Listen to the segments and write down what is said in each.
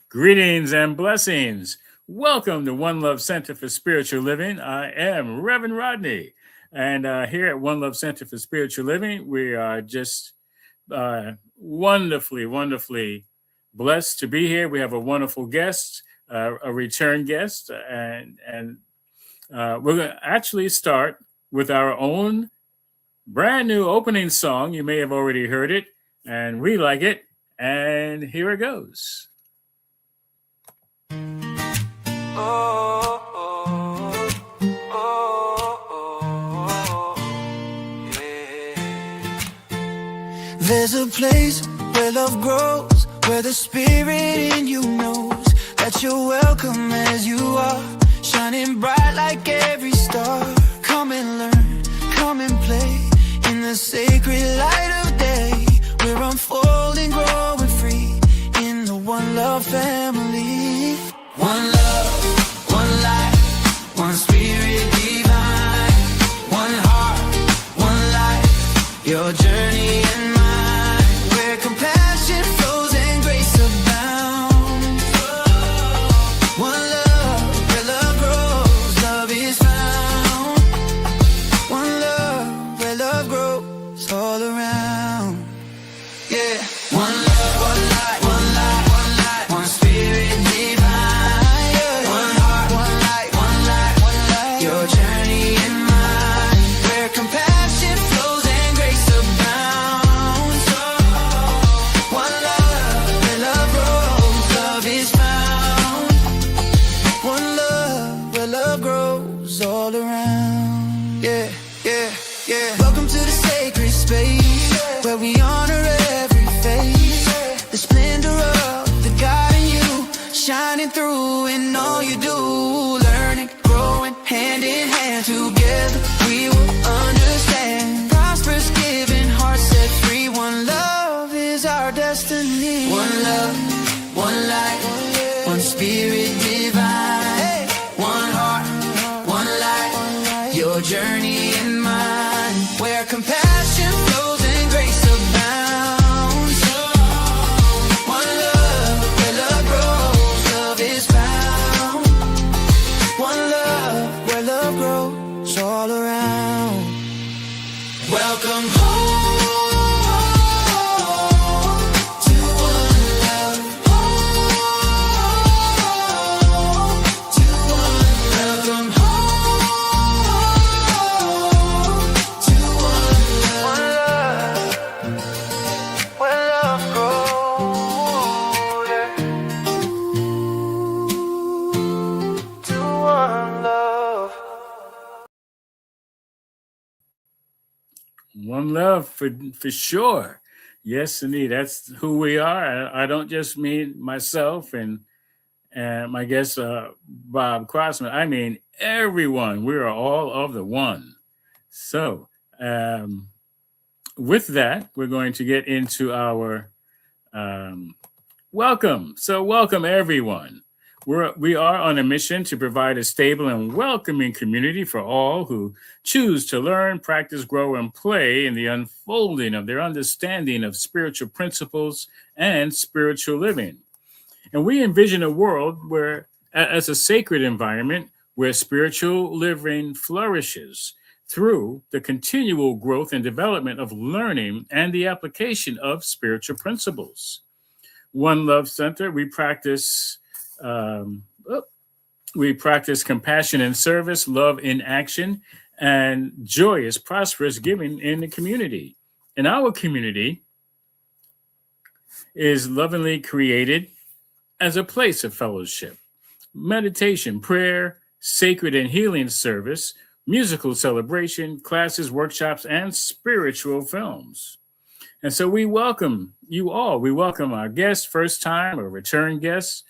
Greetings and blessings. Welcome to One Love Center for Spiritual Living. I am Reverend Rodney. And here at One Love Center for Spiritual Living, we are just wonderfully blessed to be here. We have a wonderful guest, a return guest, and we're going to actually start with our own brand new opening song. You may have already heard it, and we like it. And here it goes. Oh, oh, oh, oh, yeah. There's a place where love grows, where the spirit in you knows that you're welcome as you are, shining bright like every star. Come and learn, come and play in the sacred light of day. We're unfolding, growing free in the One Love family. One love, one life, one spirit divine, one heart, one life, your journey and mine, where compassion flows and grace abounds. One love, where love grows, love is found. One love, where love grows all around. Yeah, one love, one life, one life, one life, one spirit divine. Where we honor every face, the splendor of the God in you, shining through in all you do, learning, growing, hand in hand, together we will understand. Prosperous, giving, heart set free, one love is our destiny. One love, one life, one spirit divine, one heart, one life, your journey and mine, where compassion flows and grace abounds. One love, where love grows, love is found. One love, where love grows all around. Welcome home. One love for sure. Yes, indeed. That's who we are. I don't just mean myself and my guest, Bob Crossman. I mean everyone. We are all of the one. So, with that, we're going to get into our welcome. So, welcome everyone. We are on a mission to provide a stable and welcoming community for all who choose to learn, practice, grow, and play in the unfolding of their understanding of spiritual principles and spiritual living. And we envision a world where, as a sacred environment, where spiritual living flourishes through the continual growth and development of learning and the application of spiritual principles. One Love Center, we practice compassion and service, love in action, and joyous, prosperous giving in the community. And our community is lovingly created as a place of fellowship, meditation, prayer, sacred and healing service, musical celebration, classes, workshops, and spiritual films. And so we welcome you all. We welcome our guests, first time or return guests,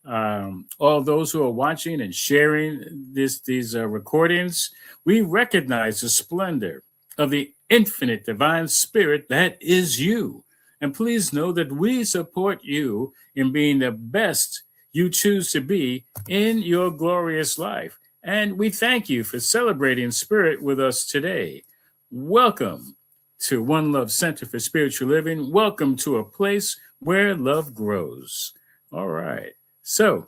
all those who are watching and sharing these recordings. We recognize the splendor of the infinite divine spirit that is you. And please know that we support you in being the best you choose to be in your glorious life. And we thank you for celebrating spirit with us today. Welcome to One Love Center for Spiritual Living. Welcome to a place where love grows. All right. So,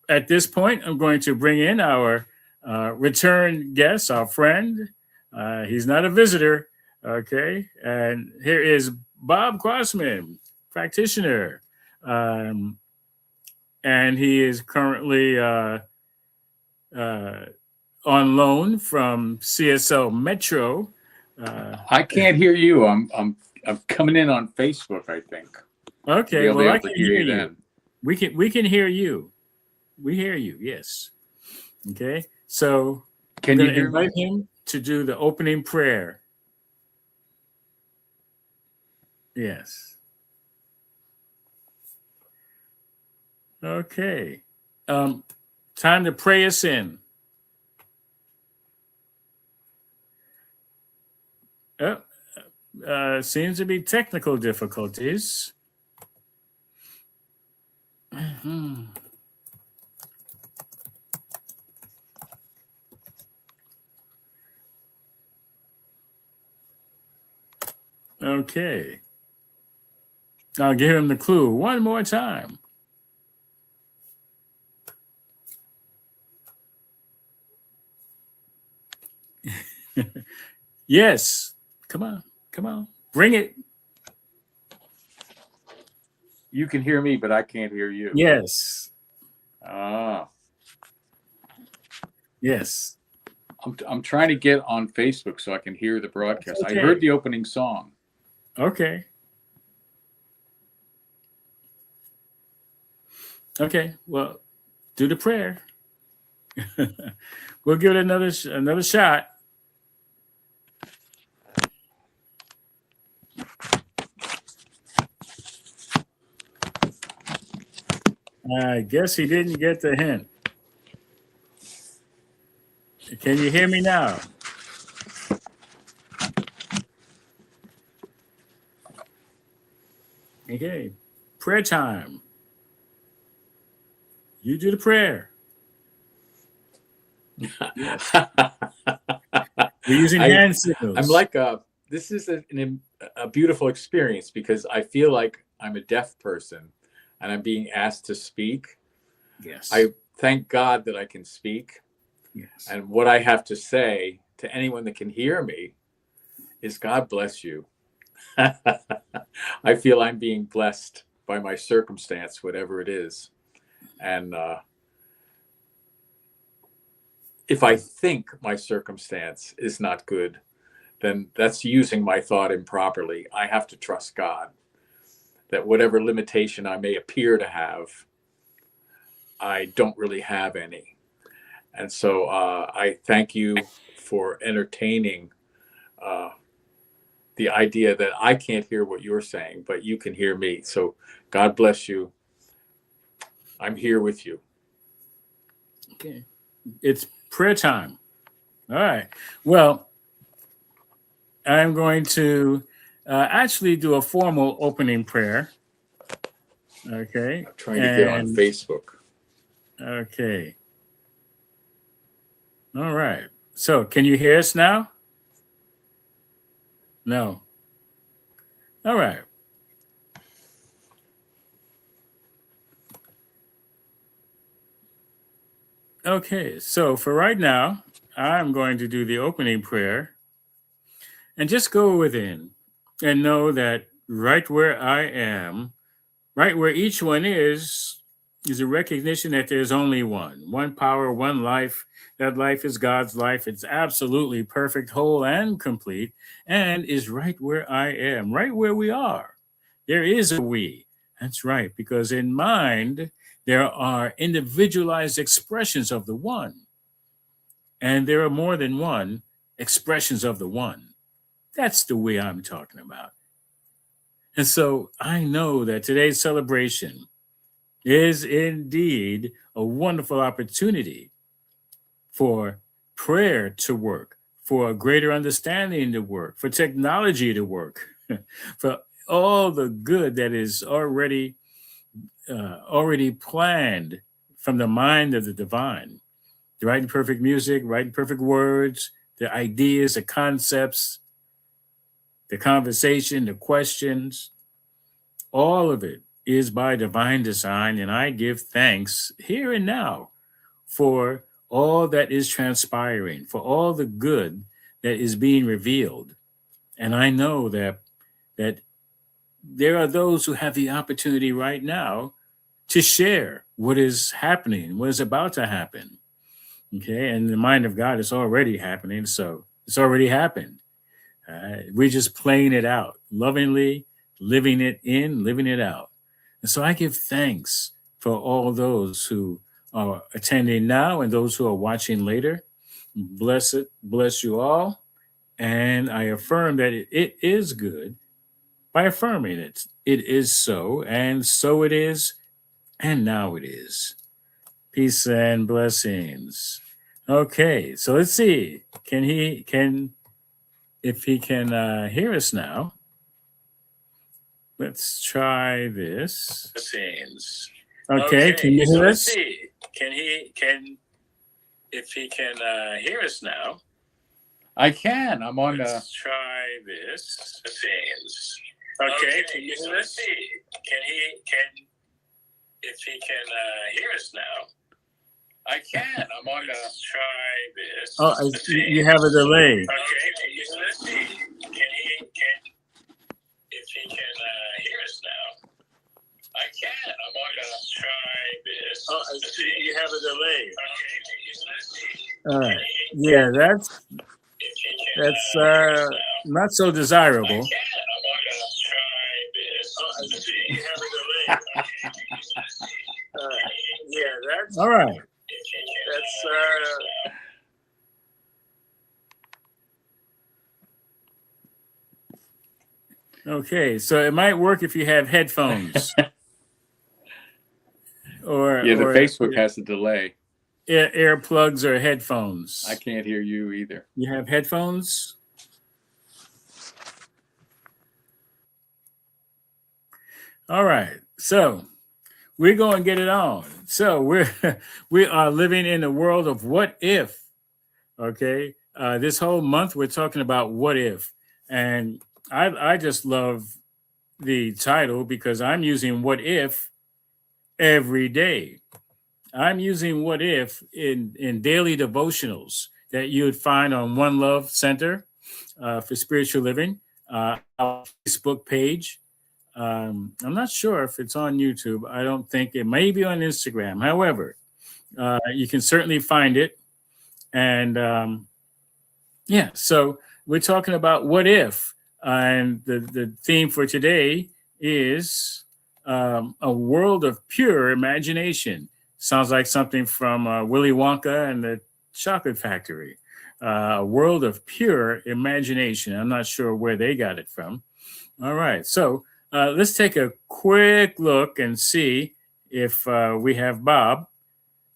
at this point, I'm going to bring in our return guest, our friend. He's not a visitor, okay? And here is Bob Crossman, practitioner. Um, and he is currently on loan from CSL Metro. I can't hear you. I'm coming in on Facebook, I think. Okay, I'll well, be I able can to hear you then. We can hear you. We hear you. Yes. Okay. So Can I'm you going to hear me? invite him to do the opening prayer. Yes. Okay. Time to pray us in. Seems to be technical difficulties. Okay. I'll give him the clue one more time. Yes. Come on. Bring it. You can hear me, but I can't hear you. Yes. Yes. I'm trying to get on Facebook so I can hear the broadcast. Okay. I heard the opening song. Okay. Okay. Well, do the prayer. We'll give it another shot. I guess he didn't get the hint. Can you hear me now? Okay. Prayer time. You do the prayer. Yes. We're using hand signals. I'm like this is a beautiful experience because I feel like I'm a deaf person and I'm being asked to speak. Yes. I thank God that I can speak. Yes. And what I have to say to anyone that can hear me is God bless you. I feel I'm being blessed by my circumstance, whatever it is. And if I think my circumstance is not good, then that's using my thought improperly. I have to trust God that whatever limitation I may appear to have, I don't really have any. And so I thank you for entertaining the idea that I can't hear what you're saying, but you can hear me. So God bless you. I'm here with you. Okay. It's prayer time. All right. Well, I'm going to actually do a formal opening prayer. Okay. I'm trying to get on Facebook. Okay. All right. So can you hear us now? No. All right. Okay. So for right now, I'm going to do the opening prayer and just go within and know that right where I am, right where each one is a recognition that there's only one power, one life. That life is God's life. It's absolutely perfect, whole, and complete, and is right where I am, right where we are. There is a we. That's right, because in mind, there are individualized expressions of the one, and there are more than one expressions of the one. That's the we I'm talking about. And so I know that today's celebration is indeed a wonderful opportunity for prayer to work, for a greater understanding to work, for technology to work, for all the good that is already planned from the mind of the divine. The right and perfect music, right and perfect words, the ideas, the concepts, the conversation, the questions, all of it is by divine design, and I give thanks here and now for all that is transpiring, for all the good that is being revealed. And I know that there are those who have the opportunity right now to share what is happening, what is about to happen. Okay, and the mind of God is already happening, so it's already happened. We're just playing it out, lovingly, living it in, living it out. And so I give thanks for all those who are attending now and those who are watching later. Bless you all. And I affirm that it is good by affirming it. It is so, and so it is, and now it is. Peace and blessings. Okay, so let's see. If he can hear us now? Let's try this. Okay, can you hear us? If he can hear us now? I can. I'm on. Let's try this. Okay, can you hear us? If he can hear us now? I can. I'm on. Let's try this. Oh, you have a delay. Okay, can you hear us? If he can hear us now? I can. I'm on. Let's try this. Oh, you have a delay. Okay, all right. Yeah, that's not so desirable. All right. Okay, so it might work if you have headphones. or the Facebook has a delay. Earplugs or headphones. I can't hear you either. You have headphones? All right. So we're going to get it on. So we are living in a world of what if. Okay. This whole month we're talking about what if. And I just love the title because I'm using what if every day. I'm using what if in daily devotionals that you would find on One Love Center for Spiritual Living, our Facebook page. I'm not sure if it's on YouTube. I don't think it may be on Instagram. However, you can certainly find it. And so we're talking about what if. And the theme for today is a world of pure imagination. Sounds like something from Willy Wonka and the Chocolate Factory. A world of pure imagination. I'm not sure where they got it from. All right. So let's take a quick look and see if we have Bob.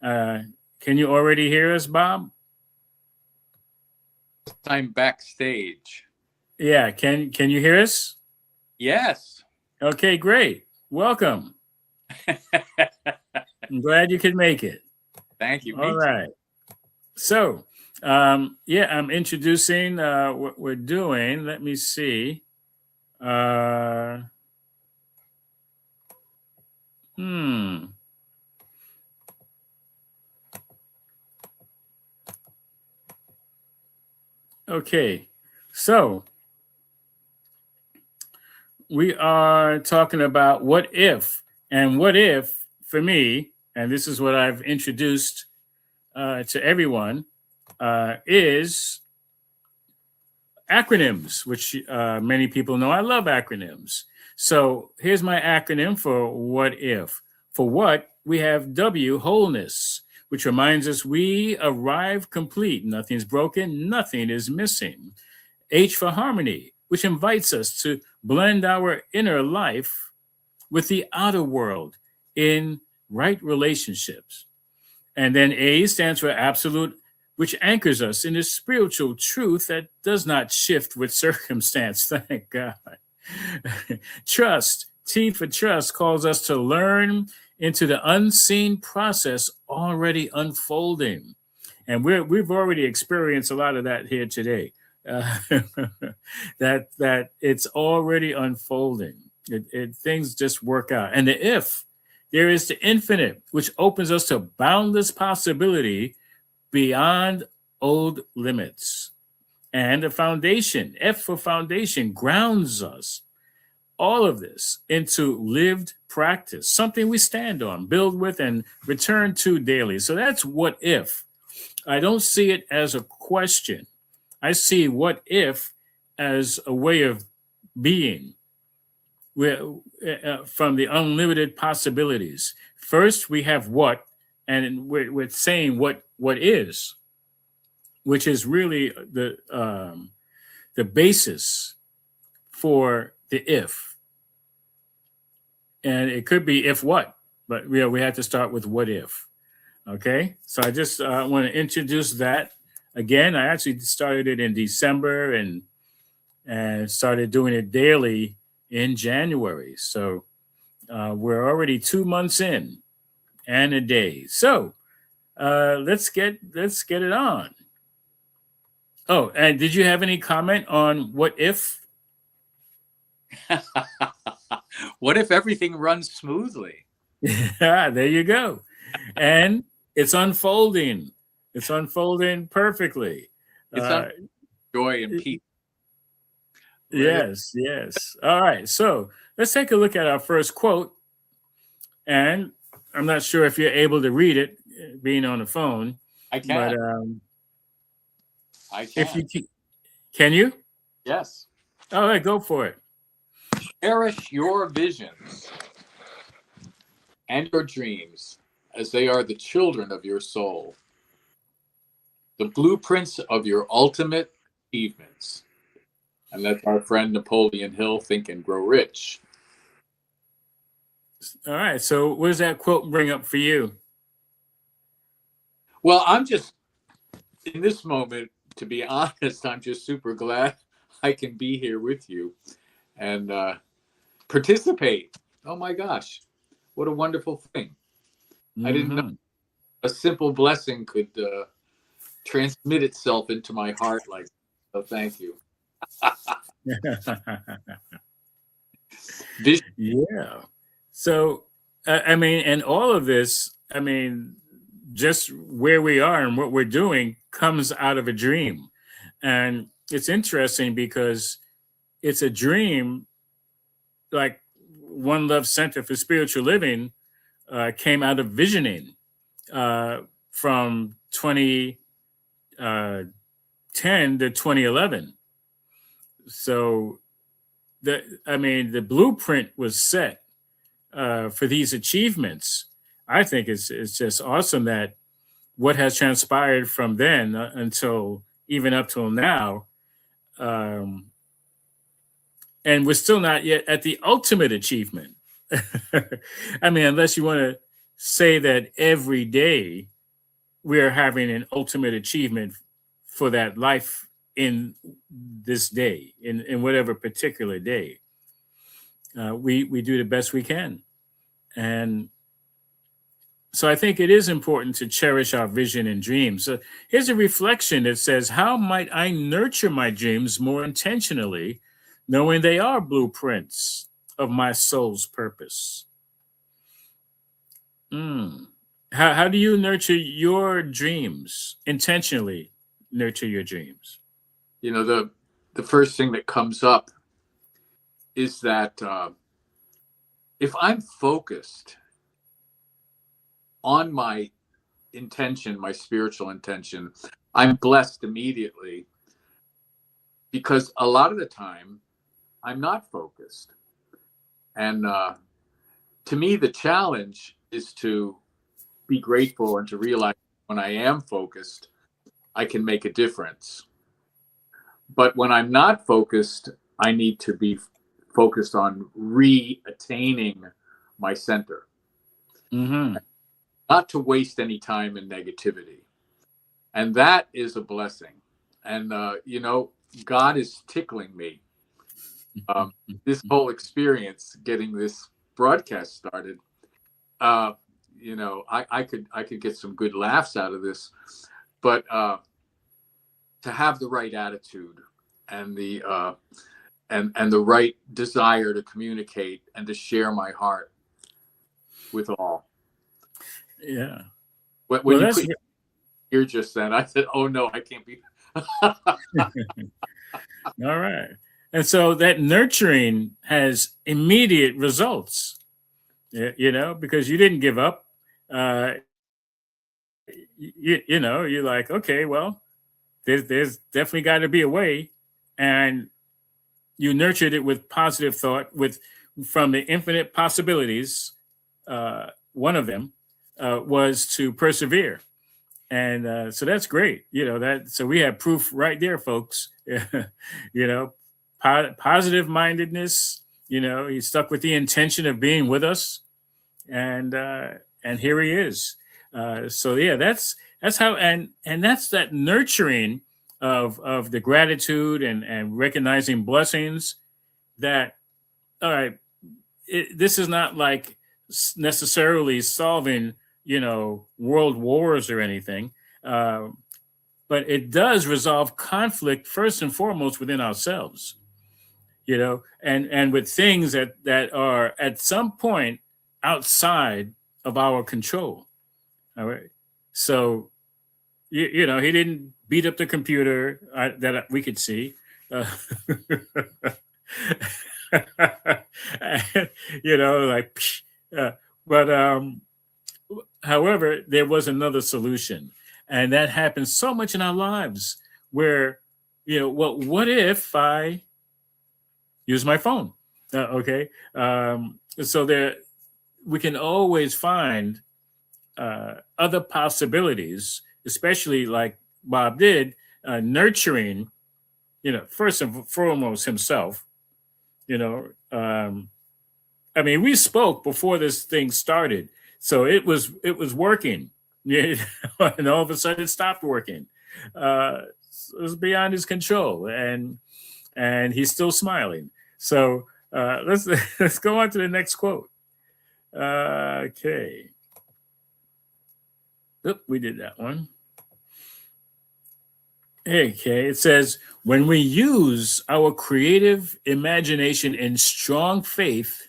Can you already hear us, Bob? I'm backstage. Yeah. Can you hear us? Yes. Okay, great. Welcome. I'm glad you could make it. Thank you. All right. So, I'm introducing what we're doing. Let me see. Okay. So, we are talking about what if. And what if, for me, and this is what I've introduced to everyone, is acronyms, which many people know. I love acronyms. So here's my acronym for what if. For what, we have W, wholeness, which reminds us we arrive complete. Nothing's broken, nothing is missing. H for harmony, which invites us to blend our inner life with the outer world in right relationships. And then A stands for absolute, which anchors us in a spiritual truth that does not shift with circumstance. Thank God. Trust, T for trust, calls us to learn into the unseen process already unfolding. And we've already experienced a lot of that here today. That it's already unfolding. Things just work out. And the if, there is the infinite, which opens us to boundless possibility beyond old limits. And the foundation, F for foundation, grounds us, all of this, into lived practice, something we stand on, build with, and return to daily. So that's what if. I don't see it as a question. I see what if as a way of being from the unlimited possibilities. First, we have what, and we're saying what is, which is really the basis for the if. And it could be if what, but we have to start with what if. Okay, so I just want to introduce that again. I actually started it in December and started doing it daily in January. So we're already 2 months in and a day. So let's get it on. Oh, and did you have any comment on what if? What if everything runs smoothly? There you go. And it's unfolding. It's unfolding perfectly. It's joy and peace. Yes, yes. All right. So let's take a look at our first quote. And I'm not sure if you're able to read it, being on the phone. I can. But I can. if you can you? Yes. All right, go for it. Cherish your visions and your dreams, as they are the children of your soul, the blueprints of your ultimate achievements. And let our friend Napoleon Hill Think and Grow Rich. All right. So what does that quote bring up for you? Well, I'm just, in this moment, to be honest, I'm just super glad I can be here with you and participate. Oh my gosh, what a wonderful thing. Mm-hmm. I didn't know a simple blessing could transmit itself into my heart like that. So thank you. Yeah. So, I mean, and all of this, I mean, just where we are and what we're doing comes out of a dream. And it's interesting because it's a dream, like One Love Center for Spiritual Living came out of visioning from 2010 to 2011. So the blueprint was set for these achievements. I think it's just awesome that what has transpired from then until even up till now, and we're still not yet at the ultimate achievement. I mean, unless you want to say that every day we are having an ultimate achievement for that life in this day, in whatever particular day. We do the best we can. And so I think it is important to cherish our vision and dreams. So here's a reflection that says, how might I nurture my dreams more intentionally, knowing they are blueprints of my soul's purpose? How do you nurture your dreams, intentionally nurture your dreams? You know, the first thing that comes up is that if I'm focused on my intention, my spiritual intention, I'm blessed immediately, because a lot of the time I'm not focused. And to me, the challenge is to be grateful and to realize when I am focused, I can make a difference. But when I'm not focused, I need to be focused on re-attaining my center. Mm-hmm. Not to waste any time in negativity. And that is a blessing. And, you know, God is tickling me. This whole experience, getting this broadcast started, you know, I could get some good laughs out of this, but to have the right attitude and the and the right desire to communicate and to share my heart with all. Yeah. When Well, you that's put here just then, I said, "Oh no, I can't be." all right. And so that nurturing has immediate results, because you didn't give up. Uh, you're like, okay, well, there's definitely got to be a way. And you nurtured it with positive thought, with from the infinite possibilities. One of them was to persevere. And so that's great. So we have proof right there, folks. you know, positive mindedness. He stuck with the intention of being with us, and here he is. So yeah, that's how, and that's that nurturing of the gratitude and recognizing blessings. That all right, this is not like necessarily solving world wars or anything, uh, but it does resolve conflict first and foremost within ourselves, and with things that are at some point outside of our control. All right, so he didn't beat up the computer that we could see. uh, like, psh, but however, there was another solution, and that happens so much in our lives where, what if I use my phone? Okay, so there we can always find other possibilities, especially like Bob did, nurturing, first and foremost himself. I mean, we spoke before this thing started, so it was working. Yeah, and all of a sudden it stopped working. It was beyond his control, and he's still smiling. So let's let's go on to the next quote. Okay. Oop, we did that one. Okay, it says, when we use our creative imagination and strong faith,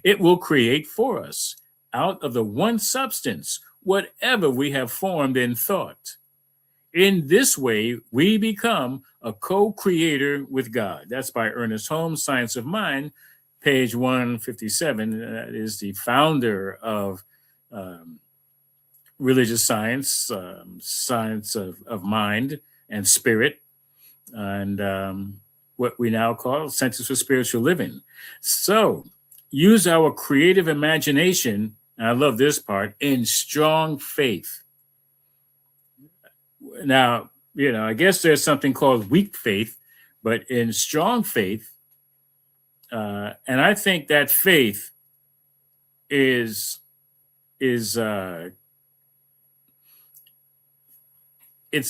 it will create for us out of the one substance whatever we have formed in thought. In this way, we become a co creator with God. That's by Ernest Holmes, Science of Mind, page 157. That is the founder of um, religious science, science of mind and spirit, and what we now call Centers for Spiritual Living. So use our creative imagination, and I love this part, in strong faith. Now, I guess there's something called weak faith, but in strong faith, and I think that faith is it's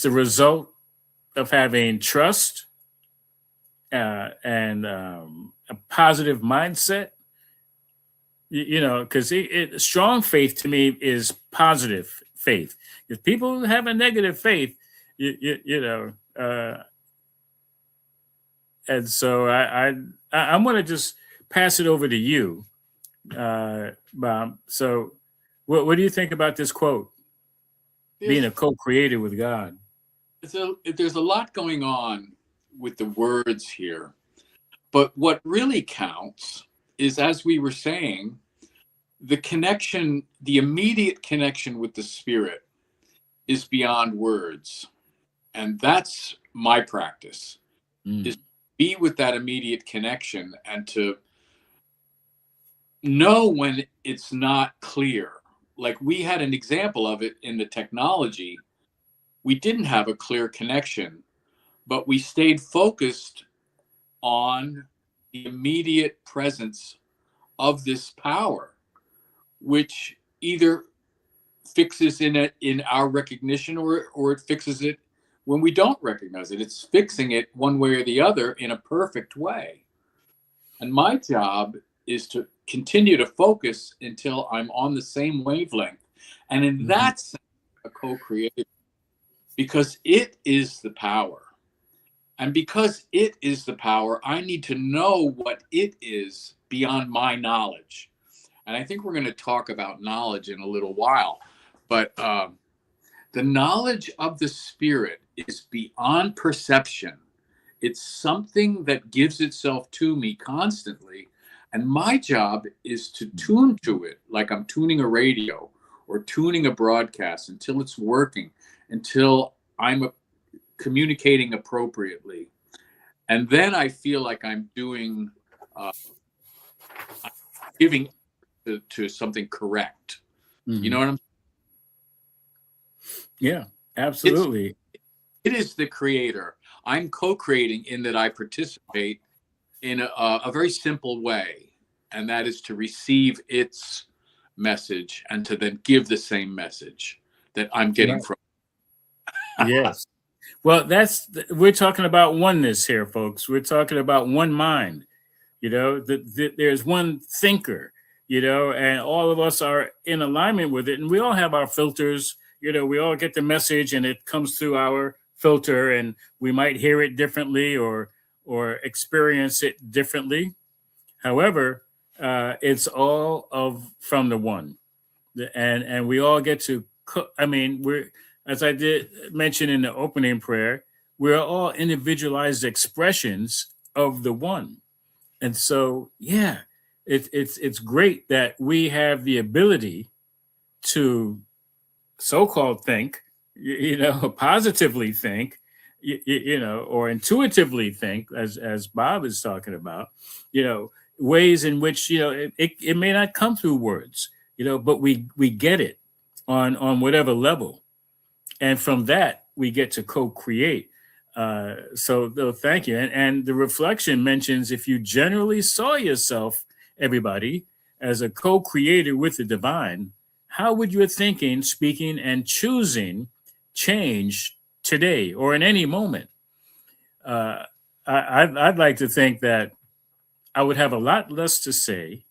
the result of having trust and a positive mindset. Because strong faith to me is positive faith. If people have a negative faith, and so I'm going to just pass it over to you, Bob. So, what do you think about this quote? Being a co-creator with God. There's a lot going on with the words here, but what really counts is, as we were saying, the connection, the immediate connection with the Spirit is beyond words. And that's my practice, is to be with that immediate connection and to know when it's not clear. Like, we had an example of it in the technology. We didn't have a clear connection, but we stayed focused on the immediate presence of this power, which either fixes in our recognition, or it fixes it when we don't recognize it. It's fixing it one way or the other in a perfect way. And my job is to continue to focus until I'm on the same wavelength. And in that sense, a co-creator, because it is the power. And because it is the power, I need to know what it is beyond my knowledge. And I think we're going to talk about knowledge in a little while. But the knowledge of the Spirit is beyond perception. It's something that gives itself to me constantly. And my job is to tune to it like I'm tuning a radio or tuning a broadcast until it's working, until I'm communicating appropriately. And then I feel like I'm doing, giving to something correct. Mhm. You know what I'm saying? Yeah, absolutely. It is the creator. I'm co-creating in that I participate in a very simple way, and that is to receive its message and to then give the same message that I'm getting Right. from. Yes. Well, we're talking about oneness here, folks. We're talking about one mind. There's one thinker. And all of us are in alignment with it, and we all have our filters. We all get the message, and it comes through our filter, and we might hear it differently or experience it differently. However, it's all from the one, and we all get to. We're, as I did mention in the opening prayer, we're all individualized expressions of the one. And so, yeah, it's great that we have the ability to so-called think, positively think, or intuitively think, as Bob is talking about, ways in which it may not come through words, but we get it on whatever level, and from that we get to co-create. So thank you. And the reflection mentions, if you generally saw yourself, everybody, as a co-creator with the divine, how would your thinking, speaking, and choosing change today or in any moment? I'd like to think that I would have a lot less to say.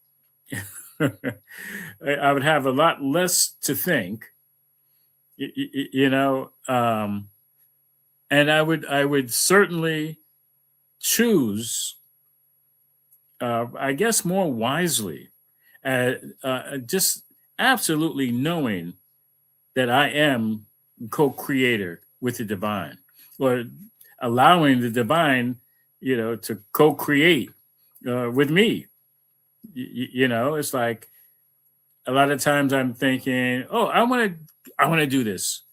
I would have a lot less to think, and I would certainly choose, I guess, more wisely, just absolutely knowing that I am co-creator with the divine, or allowing the divine, to co-create with me. It's like a lot of times I'm thinking, oh, I want to do this,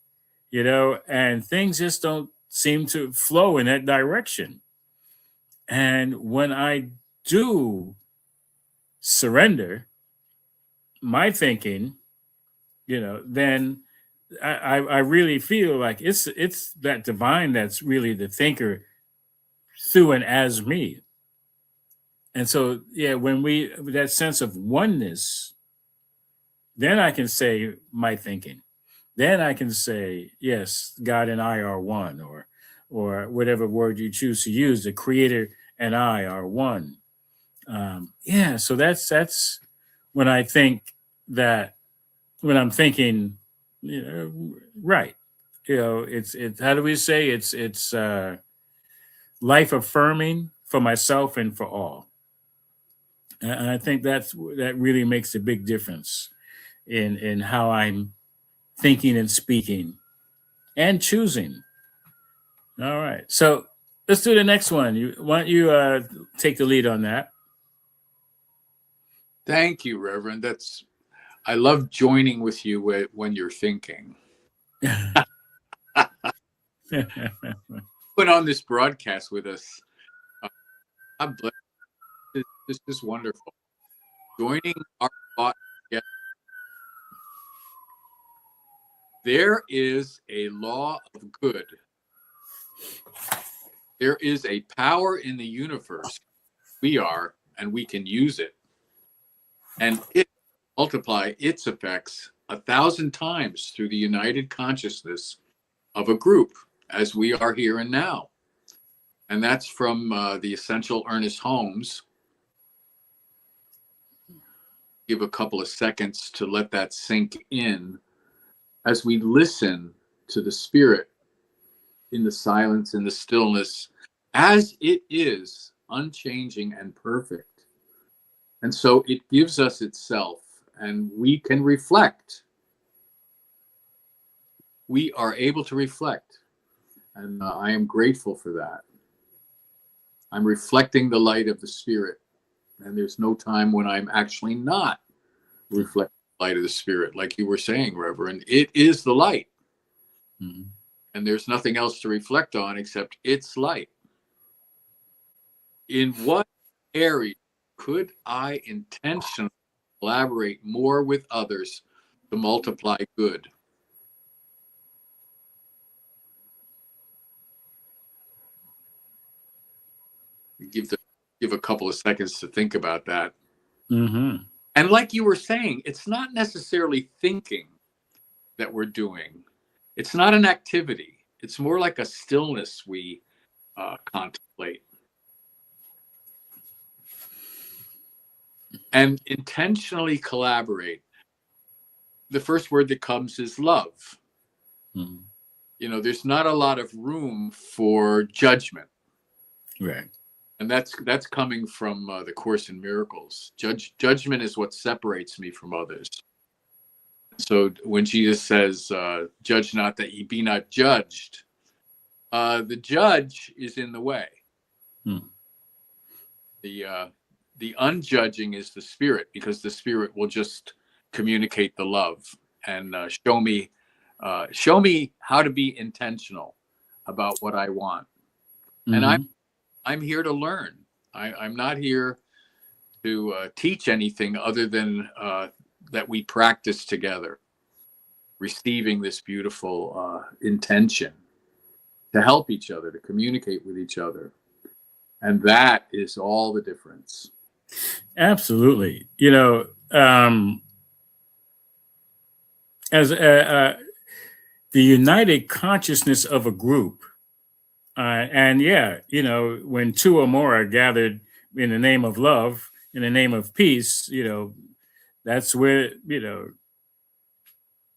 and things just don't seem to flow in that direction. And when I do surrender my thinking, then I really feel like it's that divine that's really the thinker through and as me. And so, yeah, when that sense of oneness, then I can say my thinking. Then I can say, yes, God and I are one, or whatever word you choose to use. The Creator and I are one. So that's when I think that when I'm thinking, right. It's how do we say it's life affirming for myself and for all. And I think that really makes a big difference in how I'm thinking and speaking and choosing. All right. So let's do the next one. Why don't you take the lead on that? Thank you, Reverend. I love joining with you when you're thinking. Put on this broadcast with us. God bless. This is wonderful. Joining our thought together. There is a law of good. There is a power in the universe. We are, and we can use it. And it multiply its effects 1,000 times through the united consciousness of a group, as we are here and now. And that's from the Essential Ernest Holmes. Give a couple of seconds to let that sink in as we listen to the Spirit in the silence, in the stillness, as it is, unchanging and perfect. And so it gives us itself, and we can reflect. We are able to reflect, and I am grateful for that. I'm reflecting the light of the Spirit, and there's no time when I'm actually not reflecting the light of the Spirit, like you were saying, Reverend. It is the light, and there's nothing else to reflect on except its light. In what area could I intentionally collaborate more with others to multiply good? Give a couple of seconds to think about that. Mm-hmm. And like you were saying, it's not necessarily thinking that we're doing. It's not an activity. It's more like a stillness we contemplate. And intentionally collaborate. The first word that comes is love. Mm-hmm. You know, there's not a lot of room for judgment. Right. And that's coming from the Course in Miracles. Judgment is what separates me from others. So when Jesus says, judge not that ye be not judged, the judge is in the way. The unjudging is the Spirit, because the Spirit will just communicate the love and show me how to be intentional about what I want. And I'm here to learn. I'm not here to teach anything other than that we practice together, receiving this beautiful intention to help each other, to communicate with each other. And that is all the difference. Absolutely. You know, as the united consciousness of a group, and yeah, you know, when two or more are gathered in the name of love, in the name of peace, you know, that's where, you know,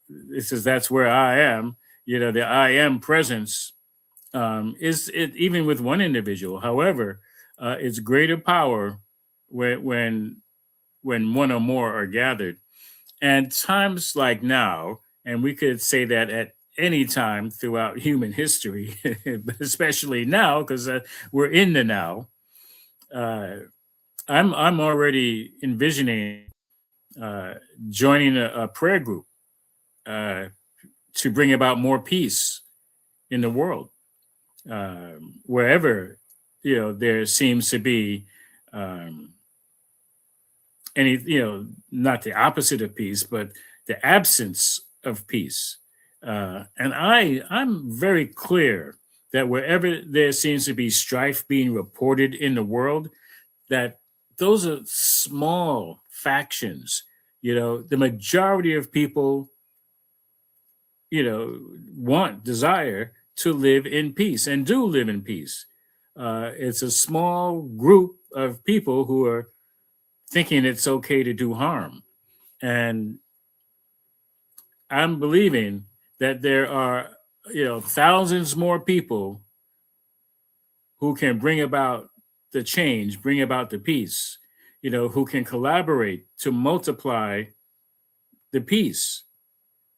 that's where I am. You know, the I am presence is it even with one individual. However, it's greater power when one or more are gathered. And times like now, and we could say that at any time throughout human history, but especially now because we're in the now. I'm already envisioning joining a prayer group to bring about more peace in the world, wherever there seems to be any not the opposite of peace, but the absence of peace. And I'm very clear that wherever there seems to be strife being reported in the world, that those are small factions. You know, the majority of people, desire to live in peace and do live in peace. It's a small group of people who are thinking it's okay to do harm. And I'm believing that there are, thousands more people who can bring about the change, bring about the peace, who can collaborate to multiply the peace,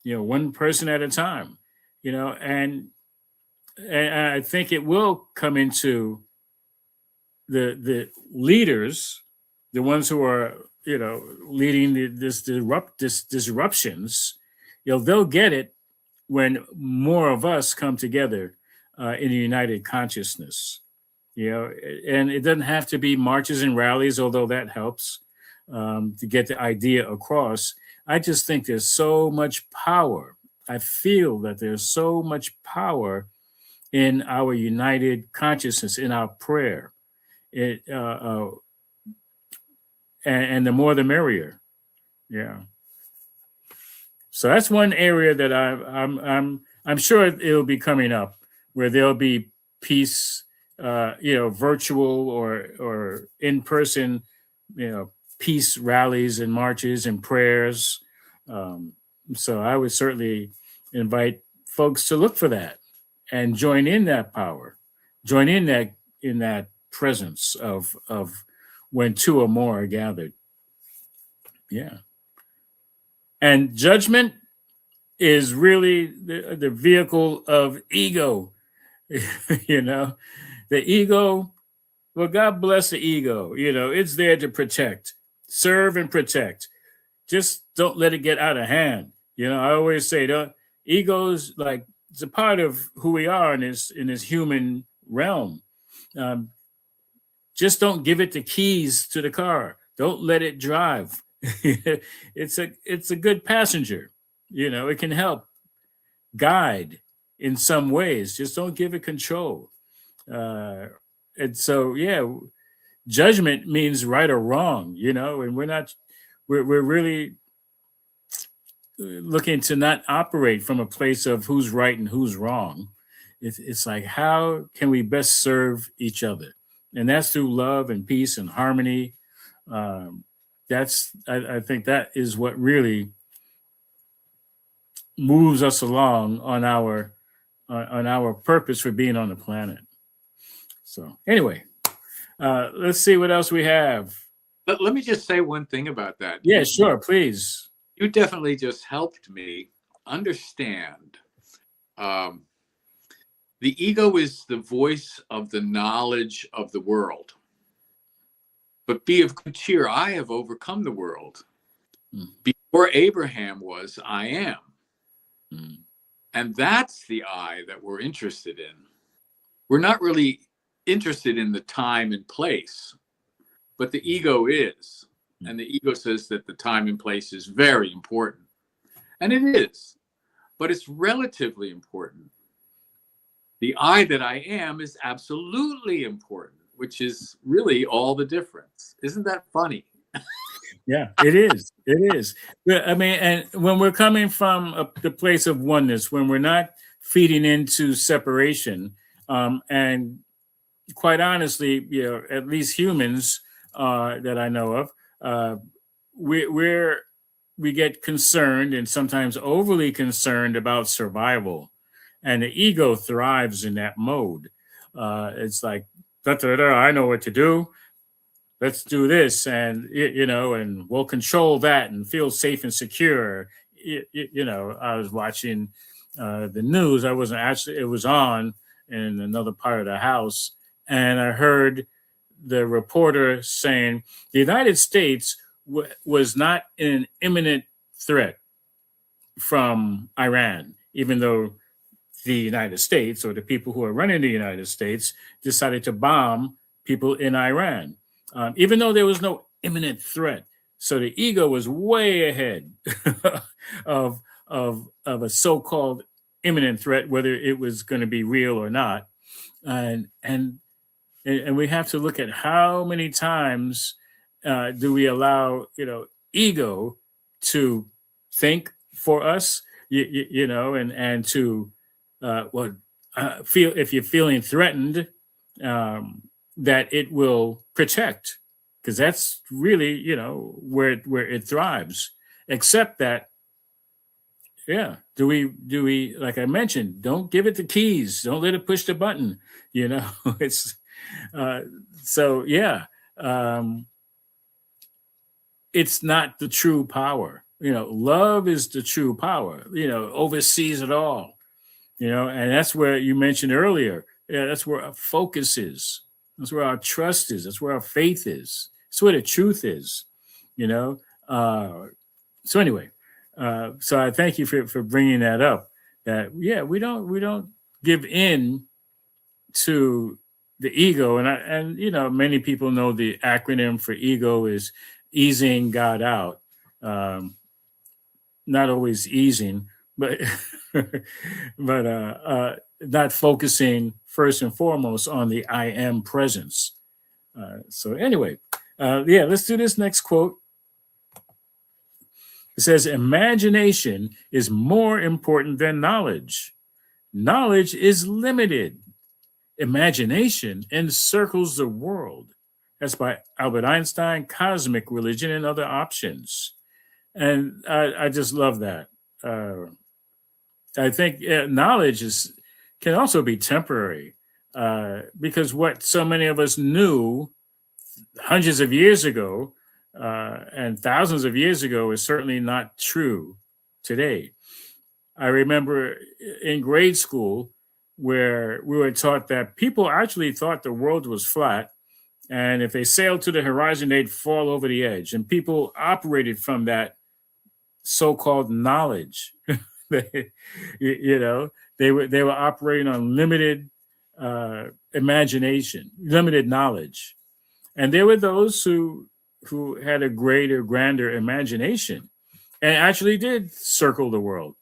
one person at a time, and I think it will come into the leaders, the ones who are, leading this disruptions, they'll get it when more of us come together in a united consciousness, and it doesn't have to be marches and rallies, although that helps to get the idea across. I just think there's so much power. I feel that there's so much power in our united consciousness, in our prayer. And the more the merrier. Yeah. So that's one area that I'm sure it'll be coming up, where there'll be peace, virtual or in person, peace rallies and marches and prayers. So I would certainly invite folks to look for that and join in that power, join in that in that presence of when two or more are gathered. Yeah. And judgment is really the vehicle of ego. You know, the ego, well, God bless the ego. You know, it's there to protect, serve and protect. Just don't let it get out of hand. You know, I always say the ego's like it's a part of who we are in this human realm. Um, just don't give it the keys to the car. Don't let it drive. It's a good passenger. You know, it can help guide in some ways. Just don't give it control. Uh, and so, yeah, judgment means right or wrong. You know, and we're really looking to not operate from a place of who's right and who's wrong. It's like how can we best serve each other, and that's through love and peace and harmony. Um, I think that is what really moves us along on our purpose for being on the planet. So anyway, let's see what else we have. Let me just say one thing about that. Yeah, sure, please. You definitely just helped me understand. The ego is the voice of the knowledge of the world. But be of good cheer, I have overcome the world. Before Abraham was, I am. And that's the I that we're interested in. We're not really interested in the time and place, but the ego is. And the ego says that the time and place is very important. And it is, but it's relatively important. The I that I am is absolutely important, which is really all the difference. Isn't that funny? Yeah, it is. It is. I mean, and when we're coming from the place of oneness, when we're not feeding into separation, and quite honestly, you know, at least humans that I know of, we get concerned and sometimes overly concerned about survival, and the ego thrives in that mode. It's like, da, da, da, I know what to do. Let's do this, and you know, and we'll control that and feel safe and secure. You know, I was watching the news. I wasn't actually; it was on in another part of the house, and I heard the reporter saying the United States was not in an imminent threat from Iran, even though the United States or the people who are running the United States decided to bomb people in Iran. Even though there was no imminent threat. So the ego was way ahead of a so-called imminent threat, whether it was going to be real or not. And we have to look at how many times do we allow, you know, ego to think for us, you know, and to feel if you're feeling threatened, that it will protect, because that's really, you know, where it thrives. Except that, yeah, do we like I mentioned, don't give it the keys, don't let it push the button. You know, it's so yeah, it's not the true power. You know, love is the true power. You know, oversees it all. You know, and that's where you mentioned earlier. Yeah, that's where our focus is. That's where our trust is. That's where our faith is. That's where the truth is, you know. So anyway, so I thank you for bringing that up. That yeah, we don't give in to the ego, and you know, many people know the acronym for ego is easing God out. Not always easing, but but not focusing first and foremost on the I am presence. So anyway, yeah, let's do this next quote. It says, imagination is more important than knowledge. Knowledge is limited. Imagination encircles the world. That's by Albert Einstein, Cosmic Religion and Other Options. And I just love that. I think knowledge can also be temporary. because what so many of us knew hundreds of years ago and thousands of years ago is certainly not true today. I remember in grade school where we were taught that people actually thought the world was flat. And if they sailed to the horizon, they'd fall over the edge. And people operated from that so-called knowledge. You know, they were operating on limited imagination, limited knowledge. And there were those who had a greater, grander imagination and actually did circle the world.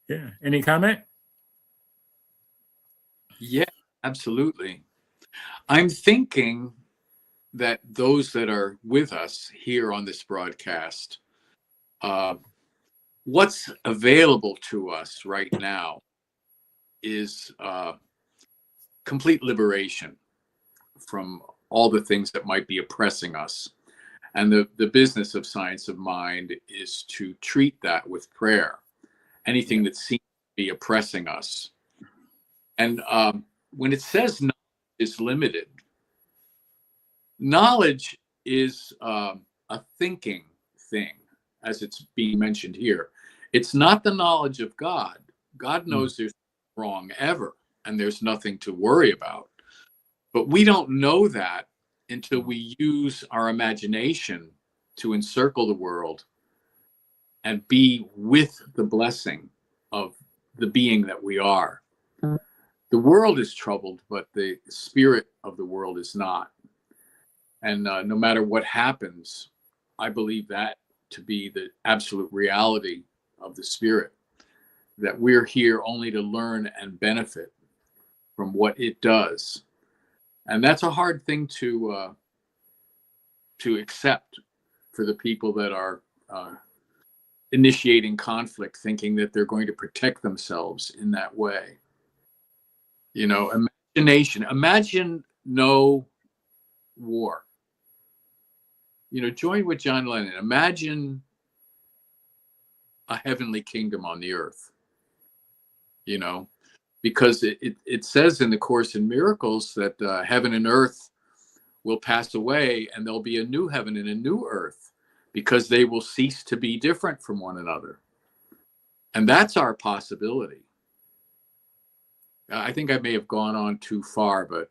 Yeah. Any comment? Yeah, absolutely. I'm thinking that those that are with us here on this broadcast, what's available to us right now is complete liberation from all the things that might be oppressing us. And the business of Science of Mind is to treat that with prayer, anything that seems to be oppressing us. And when it says knowledge is limited, knowledge is a thinking thing, as it's being mentioned here. It's not the knowledge of God. God knows there's nothing wrong ever, and there's nothing to worry about. But we don't know that until we use our imagination to encircle the world and be with the blessing of the being that we are. The world is troubled, but the spirit of the world is not. And no matter what happens, I believe that to be the absolute reality of the spirit, that we're here only to learn and benefit from what it does. And that's a hard thing to accept for the people that are initiating conflict, thinking that they're going to protect themselves in that way. You know, imagination. Imagine no war. You know, join with John Lennon. Imagine a heavenly kingdom on the earth. You know, because it says in the Course in Miracles that heaven and earth will pass away and there'll be a new heaven and a new earth because they will cease to be different from one another. And that's our possibility. I think I may have gone on too far, but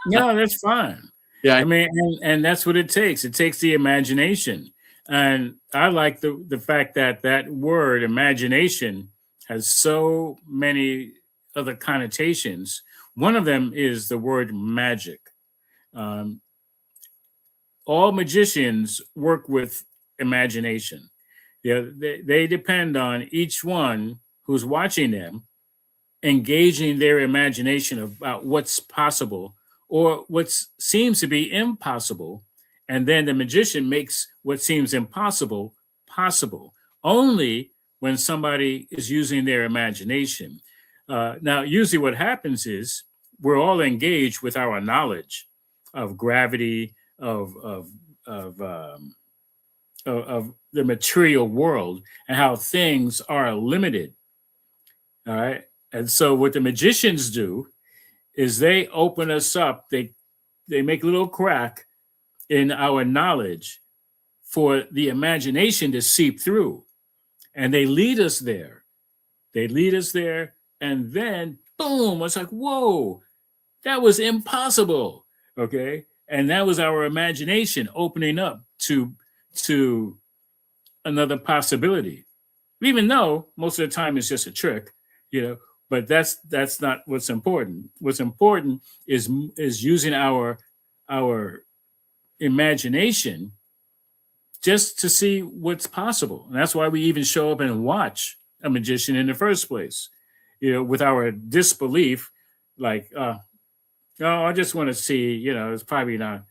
No, that's fine. yeah, I mean, and that's what it takes. It takes the imagination. And I like the fact that that word imagination has so many other connotations. One of them is the word magic. Um, all magicians work with imagination. Yeah, they depend on each one who's watching them engaging their imagination about what's possible or what seems to be impossible. And then the magician makes what seems impossible possible only when somebody is using their imagination. Now, usually what happens is we're all engaged with our knowledge of gravity, of the material world and how things are limited. All right. And so what the magicians do is they open us up. They make a little crack in our knowledge for the imagination to seep through. And they lead us there. They lead us there. And then boom, it's like, whoa, that was impossible. Okay. And that was our imagination opening up to another possibility. Even though most of the time it's just a trick, you know, but that's not what's important. What's important is using our imagination just to see what's possible. And that's why we even show up and watch a magician in the first place, you know, with our disbelief, like, oh, I just want to see, you know, it's probably not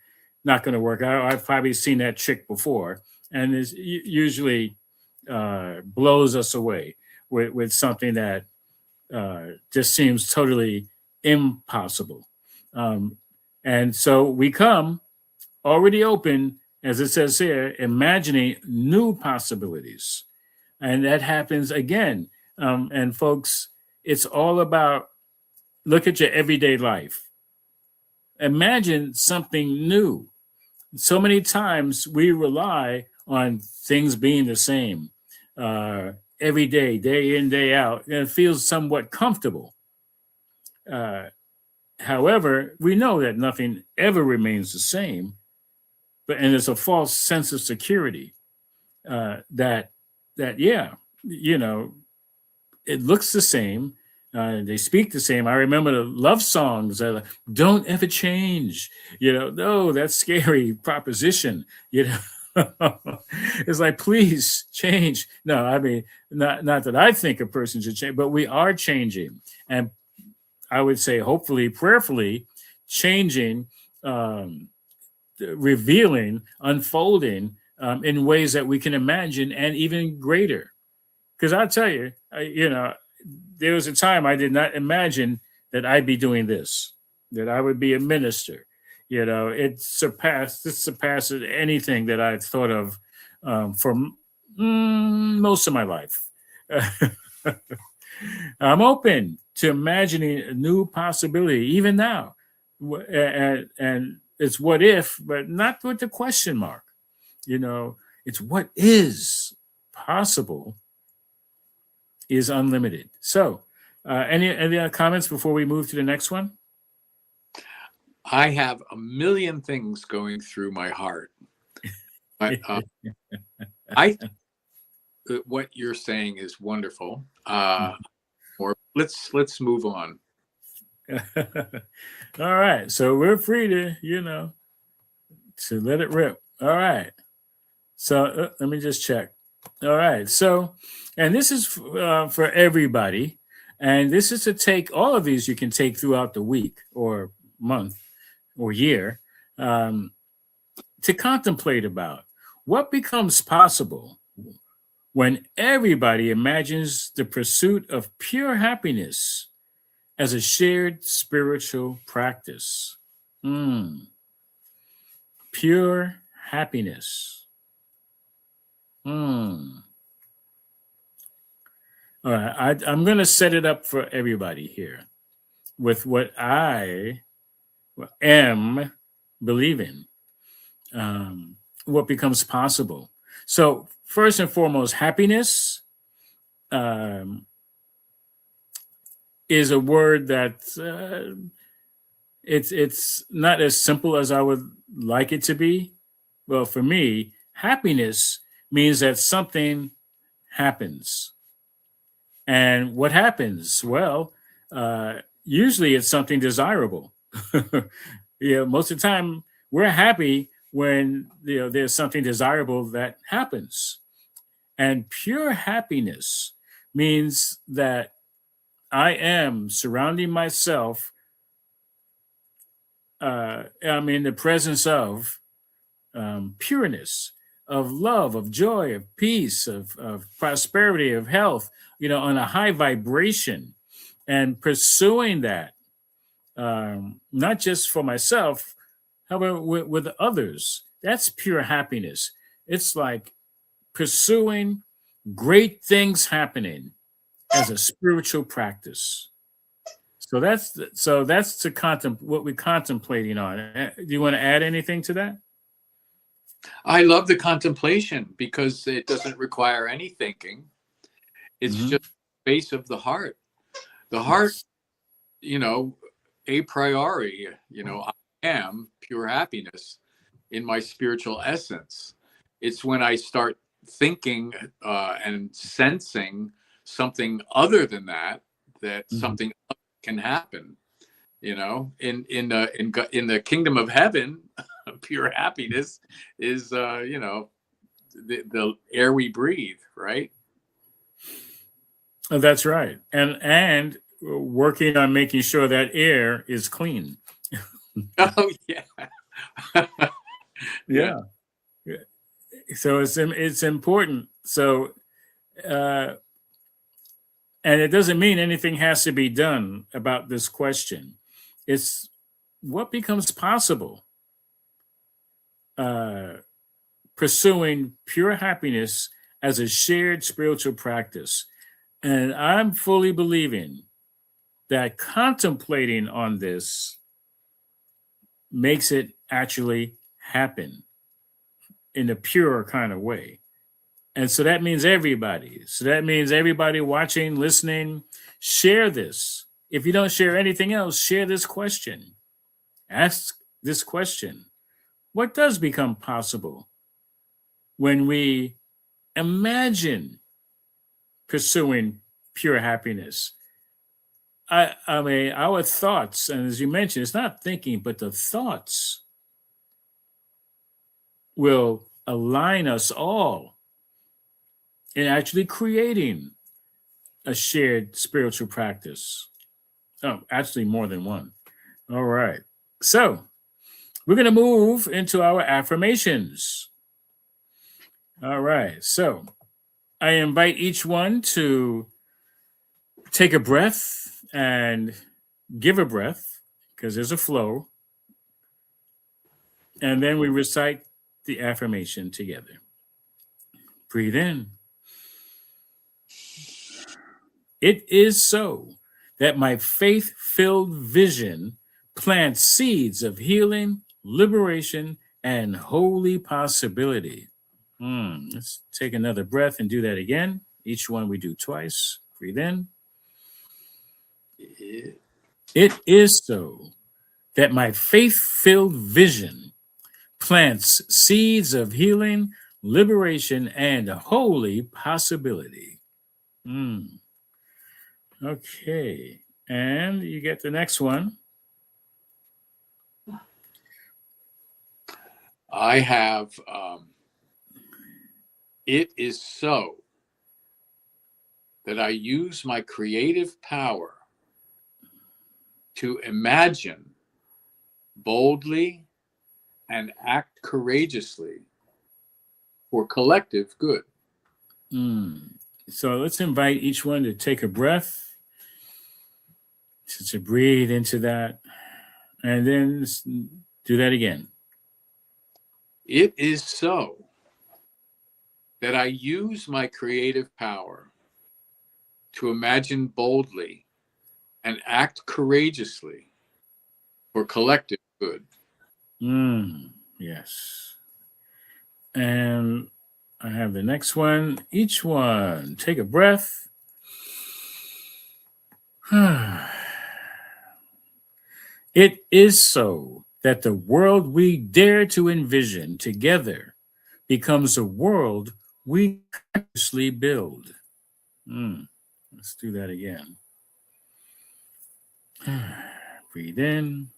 going to work. I've probably seen that trick before, and it usually blows us away with something that just seems totally impossible. And so we come already open, as it says here, imagining new possibilities. And that happens again. And folks, it's all about look at your everyday life. Imagine something new. So many times we rely on things being the same every day, day in, day out, and it feels somewhat comfortable. Uh, However, we know that nothing ever remains the same, but and it's a false sense of security that yeah, you know, it looks the same. They speak the same. I remember the love songs. Don't ever change. No, that's scary proposition. It's like, please change. No, I mean, not that I think a person should change, but we are changing, and I would say, hopefully, prayerfully, changing, revealing, unfolding in ways that we can imagine and even greater. Because I'll tell you, there was a time I did not imagine that I'd be doing this, that I would be a minister. It surpasses anything that I've thought of for most of my life. I'm open to imagining a new possibility, even now. And it's what if, but not with the question mark. It's what is possible is unlimited. So, any other comments before we move to the next one? I have a million things going through my heart. But I think that what you're saying is wonderful. Or let's move on. All right. So we're free to, to let it rip. All right. So let me just check. All right. So, and this is for everybody. And this is to take all of these you can take throughout the week or month or year to contemplate about what becomes possible when everybody imagines the pursuit of pure happiness as a shared spiritual practice. Pure happiness. All right, I'm going to set it up for everybody here with what I am believing, what becomes possible. So, first and foremost, happiness is a word that it's not as simple as I would like it to be. Well, for me, happiness means that something happens. And what happens? Well, usually it's something desirable. Most of the time we're happy when there's something desirable that happens. And pure happiness means that I am surrounding myself. I'm in the presence of pureness, of love, of joy, of peace, of prosperity, of health, on a high vibration, and pursuing that, not just for myself, however, with others. That's pure happiness. It's like pursuing great things happening as a spiritual practice. So that's to what we're contemplating on. Do you want to add anything to that? I love the contemplation because it doesn't require any thinking. It's just space of the heart. The heart, a priori, I am pure happiness in my spiritual essence. It's when I start thinking and sensing something other than that something can happen. In the kingdom of heaven, pure happiness is the air we breathe, right? Oh, that's right. And working on making sure that air is clean. Oh yeah. Yeah. So it's important. So and it doesn't mean anything has to be done about this question. It's what becomes possible pursuing pure happiness as a shared spiritual practice. And I'm fully believing that contemplating on this makes it actually happen in a pure kind of way. And so that means everybody. So that means everybody watching, listening, share this. If you don't share anything else, share this question. Ask this question. What does become possible when we imagine pursuing pure happiness? I mean, our thoughts, and as you mentioned, it's not thinking, but the thoughts will align us all in actually creating a shared spiritual practice. Oh, actually, more than one. All right. So we're going to move into our affirmations. All right. So I invite each one to take a breath and give a breath, because there's a flow. And then we recite the affirmation together. Breathe in. It is so that my faith-filled vision plants seeds of healing, liberation, and holy possibility. Let's take another breath and do that again. Each one we do twice. Breathe in. It is so that my faith-filled vision plants seeds of healing, liberation, and holy possibility. Okay. And you get the next one. I have, it is so that I use my creative power to imagine boldly and act courageously for collective good. So let's invite each one to take a breath, to breathe into that, and then do that again. It is so that I use my creative power to imagine boldly and act courageously for collective good. Yes. And I have the next one. Each one, take a breath. It is so that the world we dare to envision together becomes a world we consciously build. Let's do that again. Breathe in.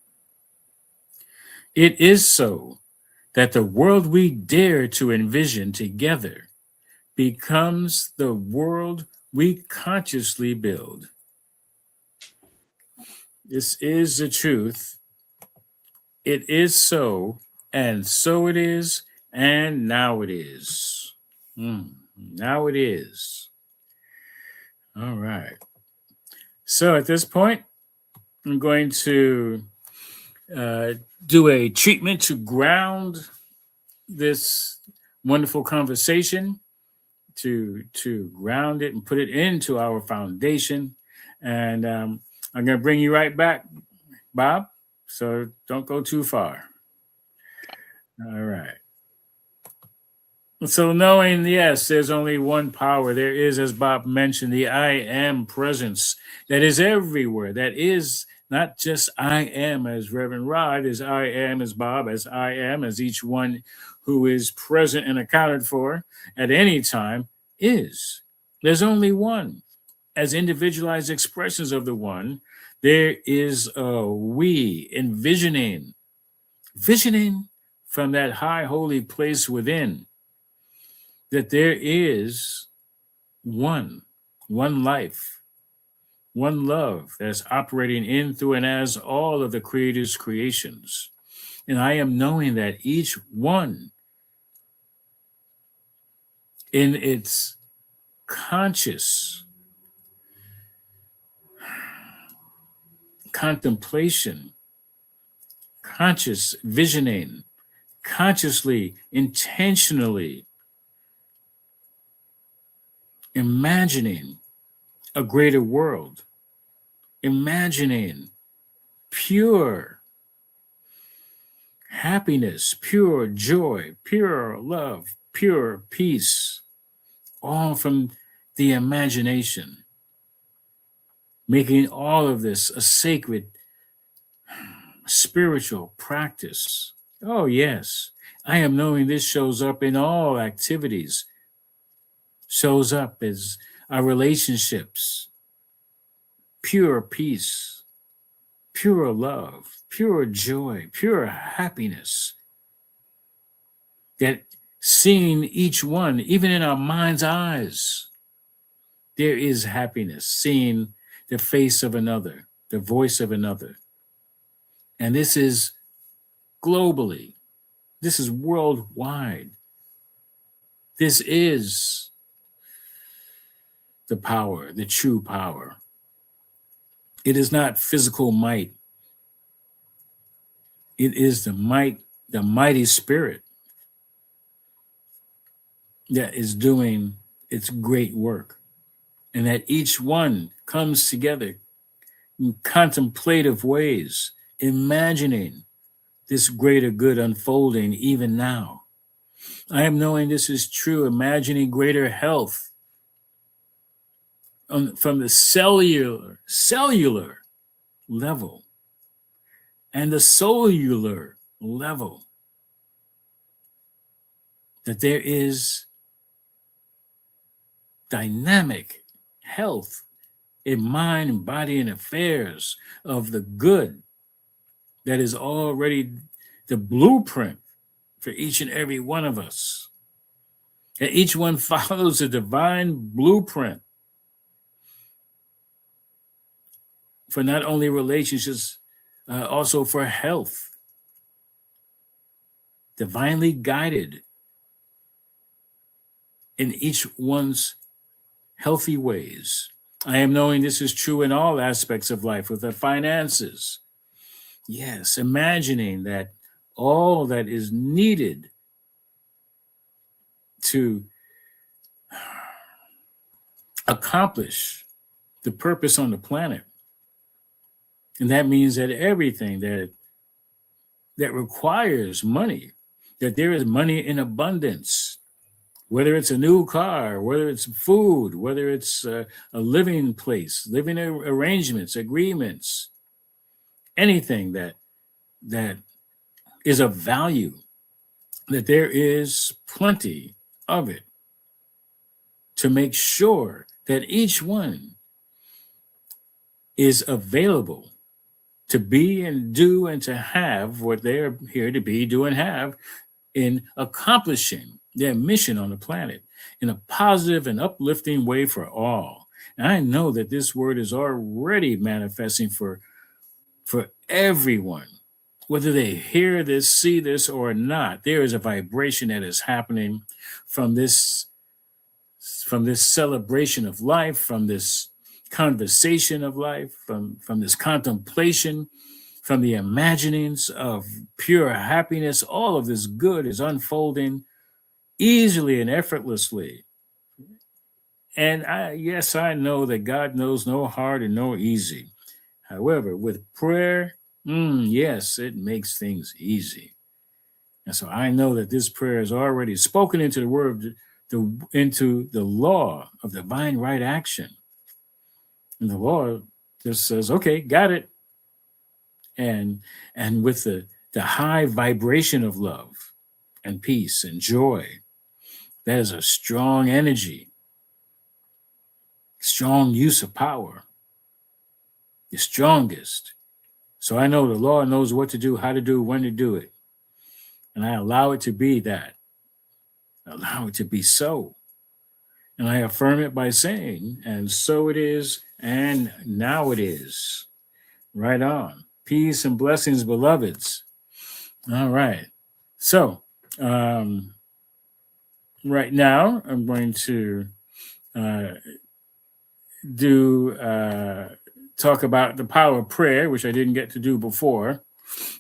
It is so that the world we dare to envision together becomes the world we consciously build. This is the truth. It is so, and so it is, and now it is. Now it is. All right. So at this point, I'm going to do a treatment to ground this wonderful conversation, to ground it and put it into our foundation. And I'm going to bring you right back, Bob. So don't go too far. All right. So knowing, yes, there's only one power. There is, as Bob mentioned, the I am presence that is everywhere. That is not just I am as Reverend Rod, as I am as Bob, as I am as each one who is present and accounted for at any time is. There's only one. As individualized expressions of the one, there is a we visioning from that high holy place within, that there is one life, one love that's operating in, through, and as all of the Creator's creations. And I am knowing that each one in its conscious contemplation, conscious visioning, consciously, intentionally imagining a greater world imagining pure happiness, pure joy, pure love, pure peace, all from the imagination, making all of this a sacred spiritual practice. Oh, yes. I am knowing this shows up in all activities, shows up as our relationships, pure peace, pure love, pure joy, pure happiness. That seeing each one, even in our mind's eyes, there is happiness, seeing the face of another, the voice of another. And this is globally, this is worldwide. This is the power, the true power. It is not physical might. It is the might, the mighty spirit that is doing its great work. And that each one comes together in contemplative ways, imagining this greater good unfolding even now. I am knowing this is true, imagining greater health from the cellular level and the cellular level, that there is dynamic health in mind and body and affairs of the good that is already the blueprint for each and every one of us. And each one follows a divine blueprint for not only relationships, also for health. Divinely guided in each one's healthy ways. I am knowing this is true in all aspects of life, with the finances. Yes, imagining that all that is needed to accomplish the purpose on the planet. And that means that everything that requires money, that there is money in abundance, whether it's a new car, whether it's food, whether it's a living place, living arrangements, agreements, anything that is of value, that there is plenty of it to make sure that each one is available to be and do and to have what they're here to be, do, and have in accomplishing their mission on the planet in a positive and uplifting way for all. And I know that this word is already manifesting for everyone, whether they hear this, see this, or not. There is a vibration that is happening from this celebration of life, from this conversation of life, from this contemplation, from the imaginings of pure happiness. All of this good is unfolding easily and effortlessly. And I know that God knows no hard and no easy. However, with prayer, yes, it makes things easy. And so I know that this prayer is already spoken into the word, into the law of divine right action. And the law just says, okay, got it. And with the high vibration of love and peace and joy, that is a strong energy, strong use of power, the strongest. So I know the law knows what to do, how to do, when to do it. And I allow it to be that. Allow it to be so. And I affirm it by saying, and so it is, and now it is. Right on. Peace and blessings, beloveds. All right. So, right now, I'm going to talk about the power of prayer, which I didn't get to do before,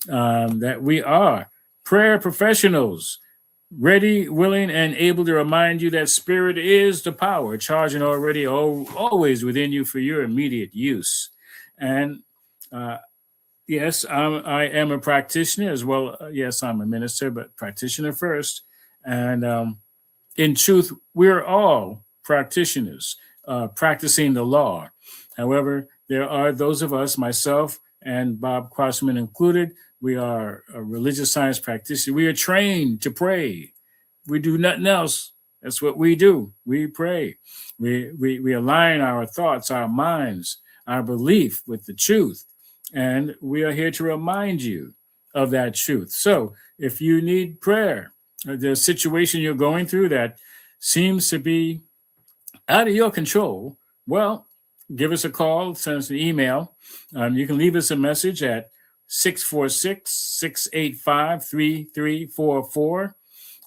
that we are prayer professionals, ready, willing, and able to remind you that spirit is the power, charging already always within you for your immediate use. And yes, I am a practitioner as well. Yes, I'm a minister, but practitioner first. And in truth, we're all practitioners practicing the law. However, there are those of us, myself and Bob Crossman included, we are a religious science practitioner. We are trained to pray. We do nothing else. That's what we do. We pray. We align our thoughts, our minds, our belief with the truth. And we are here to remind you of that truth. So if you need prayer, the situation you're going through that seems to be out of your control, well, give us a call, send us an email. You can leave us a message at 646-685-3344.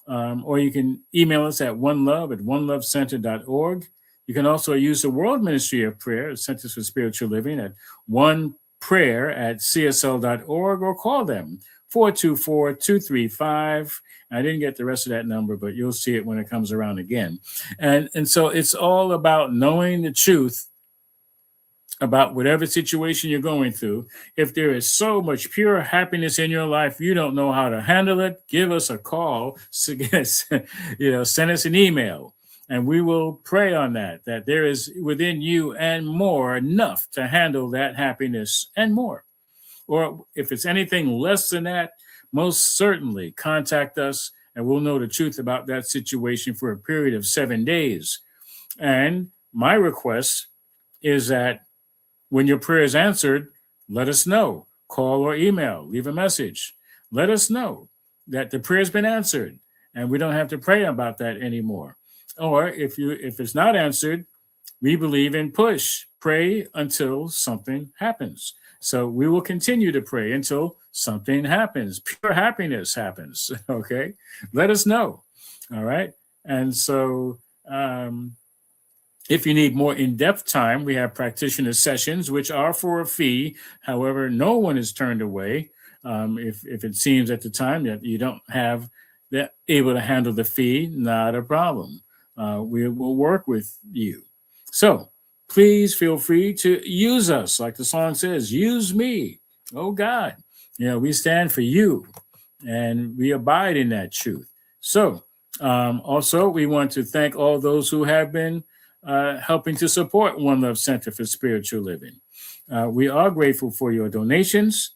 Or you can email us at onelovecenter.org. You can also use the World Ministry of Prayer, Centers for Spiritual Living, at oneprayer@csl.org, or call them 424-235. I didn't get the rest of that number, but you'll see it when it comes around again. And so it's all about knowing the truth about whatever situation you're going through. If there is so much pure happiness in your life, you don't know how to handle it, give us a call, send us an email, and we will pray on that there is within you and more enough to handle that happiness and more. Or if it's anything less than that, most certainly contact us and we'll know the truth about that situation for a period of 7 days. And my request is that when your prayer is answered, let us know. Call or email, leave a message. Let us know that the prayer has been answered and we don't have to pray about that anymore. Or if it's not answered, we believe in push. Pray until something happens. So we will continue to pray until something happens. Pure happiness happens. Okay? Let us know. All right? And so if you need more in-depth time, we have practitioner sessions, which are for a fee. However, no one is turned away if it seems at the time that you don't have that able to handle the fee. Not a problem. We will work with you. So please feel free to use us. Like the song says, use me. Oh, God. We stand for you and we abide in that truth. So also, we want to thank all those who have been helping to support One Love Center for Spiritual Living. We are grateful for your donations,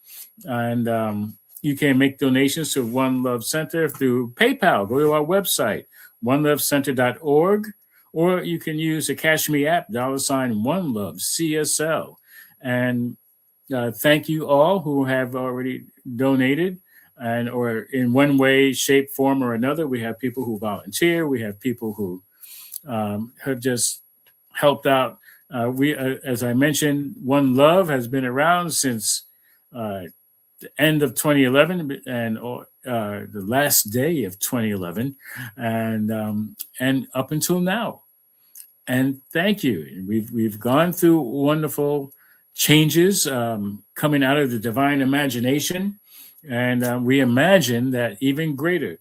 and you can make donations to One Love Center through PayPal. Go to our website, onelovecenter.org, or you can use the Cash Me app, $OneLoveCSL. And thank you all who have already donated, and or in one way, shape, form, or another. We have people who volunteer. We have people who have just helped out. As I mentioned, One Love has been around since the end of 2011 and the last day of 2011, and up until now. And thank you. We've gone through wonderful changes coming out of the divine imagination, and we imagine that even greater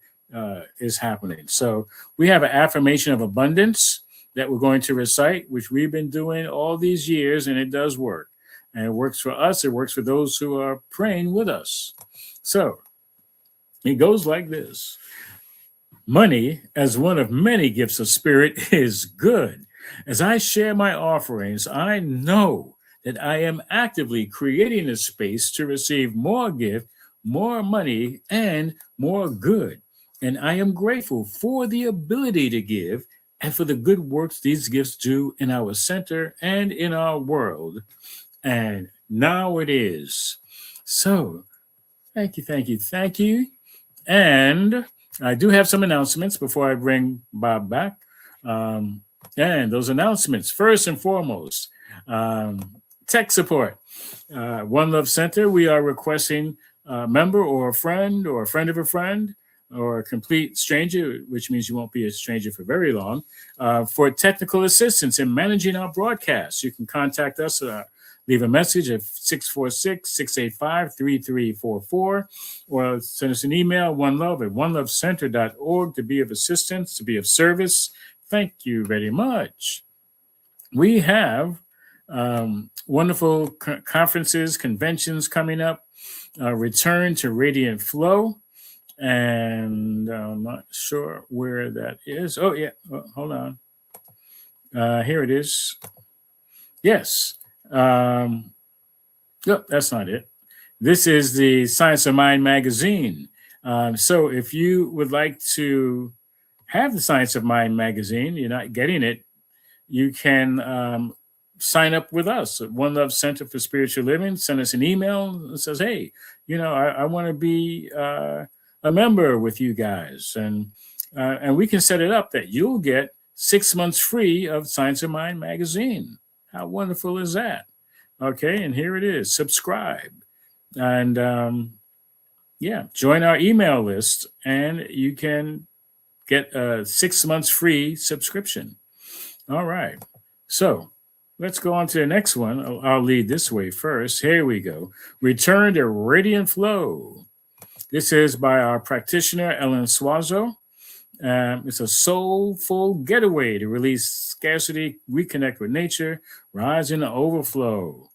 is happening. So we have an affirmation of abundance that we're going to recite, which we've been doing all these years, and it does work. And it works for us. It works for those who are praying with us. So it goes like this. Money, as one of many gifts of spirit, is good. As I share my offerings, I know that I am actively creating a space to receive more gift, more money, and more good. And I am grateful for the ability to give and for the good works these gifts do in our center and in our world. And now it is. So thank you. And I do have some announcements before I bring Bob back. And those announcements, first and foremost, tech support. One Love Center, we are requesting a member or a friend of a friend or a complete stranger, which means you won't be a stranger for very long, for technical assistance in managing our broadcasts. You can contact us, leave a message at 646-685-3344, or send us an email, onelovecenter.org, to be of assistance, to be of service. Thank you very much. We have Wonderful conferences, conventions coming up. Return to Radiant Flow. And I'm not sure where that is. Oh, yeah. Hold on. Here it is. Yes. No, that's not it. This is the Science of Mind magazine. So if you would like to have the Science of Mind magazine, you're not getting it, you can sign up with us at One Love Center for Spiritual Living. Send us an email that says, hey, I want to be a member with you guys. And we can set it up that you'll get 6 months free of Science of Mind magazine. How wonderful is that? Okay, and here it is. Subscribe. And join our email list, and you can get a 6 months free subscription. All right. So let's go on to the next one. I'll lead this way first. Here we go. Return to Radiant Flow. This is by our practitioner, Ellen Suazo. It's a soulful getaway to release scarcity, reconnect with nature, rise in the overflow.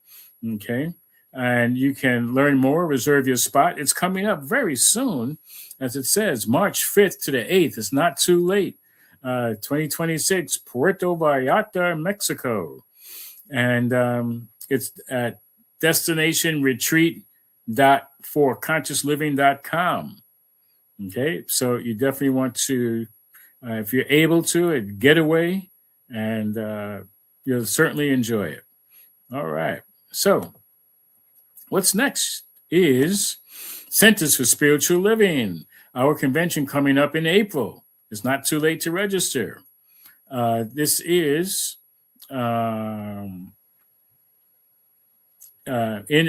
Okay. And you can learn more, reserve your spot. It's coming up very soon, as it says, March 5th to the 8th. It's not too late. 2026, Puerto Vallarta, Mexico. And it's at destinationretreat.forconsciousliving.com. Okay, so you definitely want to, if you're able to, get away, and you'll certainly enjoy it. All right, so what's next is Centers for Spiritual Living, our convention coming up in April. It's not too late to register. This is in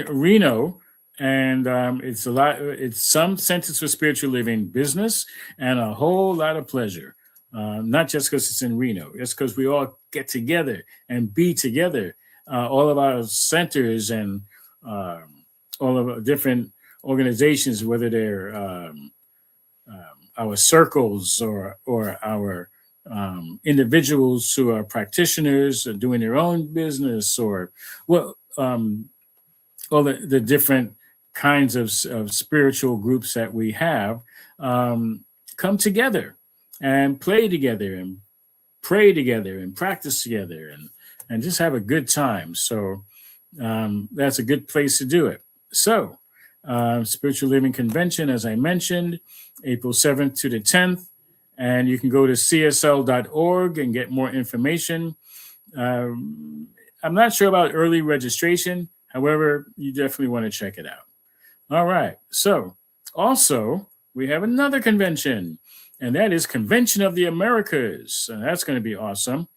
Reno. And it's some Centers for Spiritual Living business and a whole lot of pleasure. Not just because it's in Reno, it's because we all get together and be together. All of our centers and all of our different organizations, whether they're our circles or our individuals who are practitioners or doing their own business, or all the different kinds of spiritual groups that we have, come together and play together and pray together and practice together and just have a good time. So that's a good place to do it. So Spiritual Living Convention, as I mentioned, April 7th to the 10th. And you can go to csl.org and get more information. I'm not sure about early registration. However, you definitely want to check it out. All right. So also, we have another convention, and that is Convention of the Americas. And that's going to be awesome.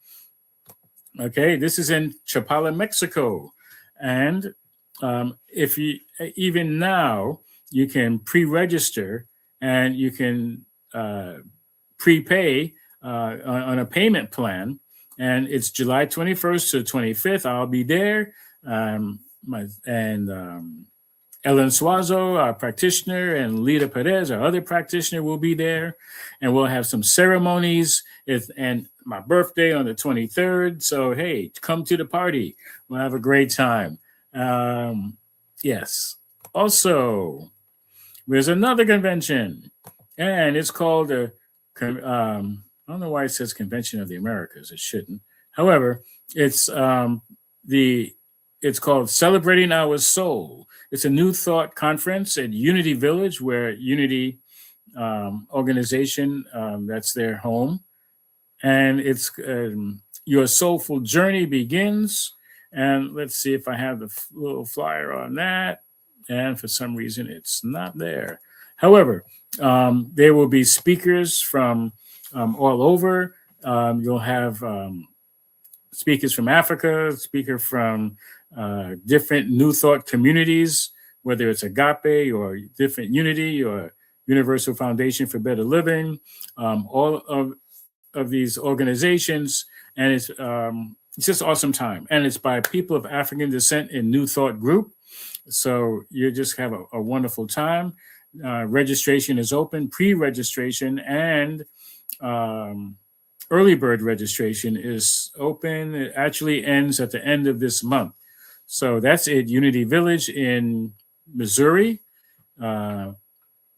Okay. This is in Chapala, Mexico. And if you, even now, you can pre-register and you can prepay on a payment plan. And it's July 21st to 25th. I'll be there. Ellen Suazo, our practitioner, and Lita Perez, our other practitioner, will be there. And we'll have some ceremonies. And my birthday on the 23rd. So, hey, come to the party. We'll have a great time. Yes. Also, there's another convention. And it's called I don't know why it says Convention of the Americas. It shouldn't. However, it's called Celebrating Our Soul. It's a New Thought conference at Unity Village, where Unity organization, that's their home. And it's Your Soulful Journey Begins. And let's see if I have the little flyer on that. And for some reason, it's not there. However, there will be speakers from all over. You'll have speakers from Africa, speaker from different New Thought communities, whether it's Agape or different Unity or Universal Foundation for Better Living, all of these organizations. And it's just awesome time. And it's by people of African descent in New Thought group. So you just have a wonderful time. Registration is open, pre-registration, and early bird registration is open. It actually ends at the end of this month. So that's it. Unity Village in Missouri, near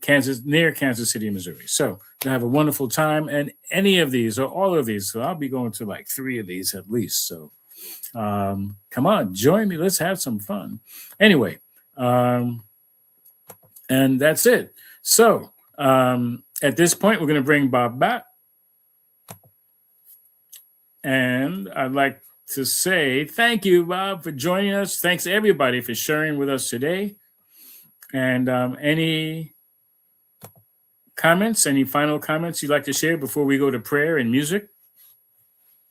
Kansas City, Missouri. So you'll have a wonderful time. And any of these or all of these, so I'll be going to like 3 of these at least. So come on, join me. Let's have some fun. Anyway, and that's it. So at this point, we're going to bring Bob back. And I'd like to say thank you, Bob, for joining us. Thanks, everybody, for sharing with us today. And any comments, any final comments you'd like to share before we go to prayer and music?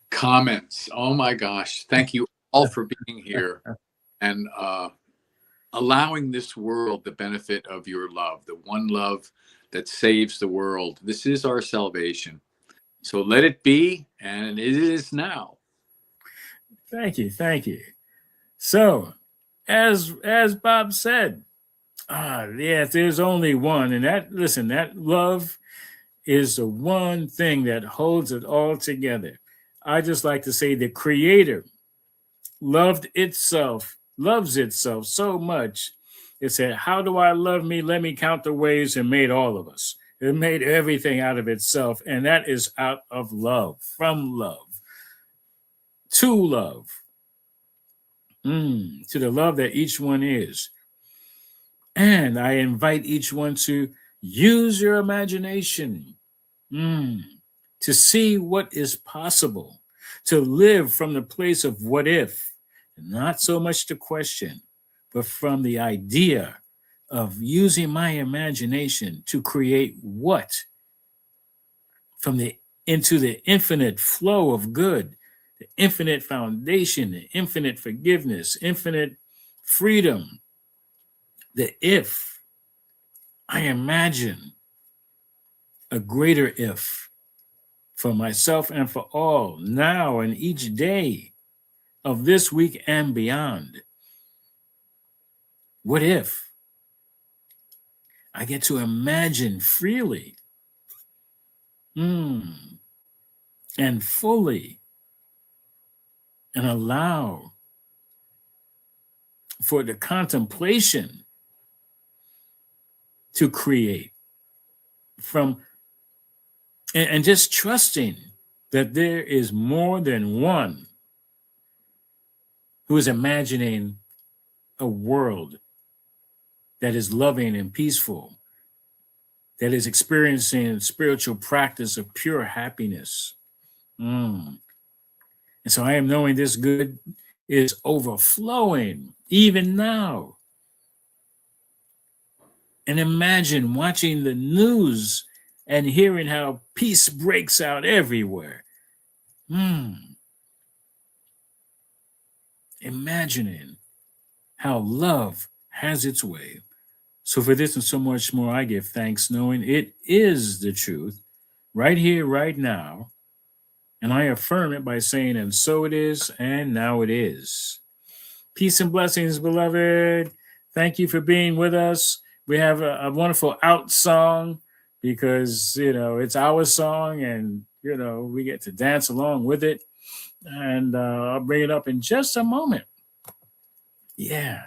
Comments. Oh, my gosh. Thank you all for being here and allowing this world the benefit of your love, the one love that saves the world. This is our salvation. So let it be, and it is now. Thank you. Thank you. So, as Bob said, yes, there's only one. And that love is the one thing that holds it all together. I just like to say the Creator loves itself so much. It said, how do I love me? Let me count the ways, and made all of us. It made everything out of itself, and that is out of love, from love, to love, to the love that each one is. And I invite each one to use your imagination to see what is possible, to live from the place of what if, not so much the question, but from the idea of using my imagination to create what? Into the infinite flow of good, the infinite foundation, the infinite forgiveness, infinite freedom. The if, I imagine a greater if for myself and for all, now and each day of this week and beyond. What if I get to imagine freely and fully and allow for the contemplation to create from and just trusting that there is more than one who is imagining a world that is loving and peaceful, that is experiencing spiritual practice of pure happiness. And so I am knowing this good is overflowing even now. And imagine watching the news and hearing how peace breaks out everywhere. Imagining how love has its way. So for this and so much more, I give thanks, knowing it is the truth, right here, right now. And I affirm it by saying, and so it is, and now it is. Peace and blessings, beloved. Thank you for being with us. We have a wonderful out song because, it's our song and, we get to dance along with it. And I'll bring it up in just a moment. Yeah.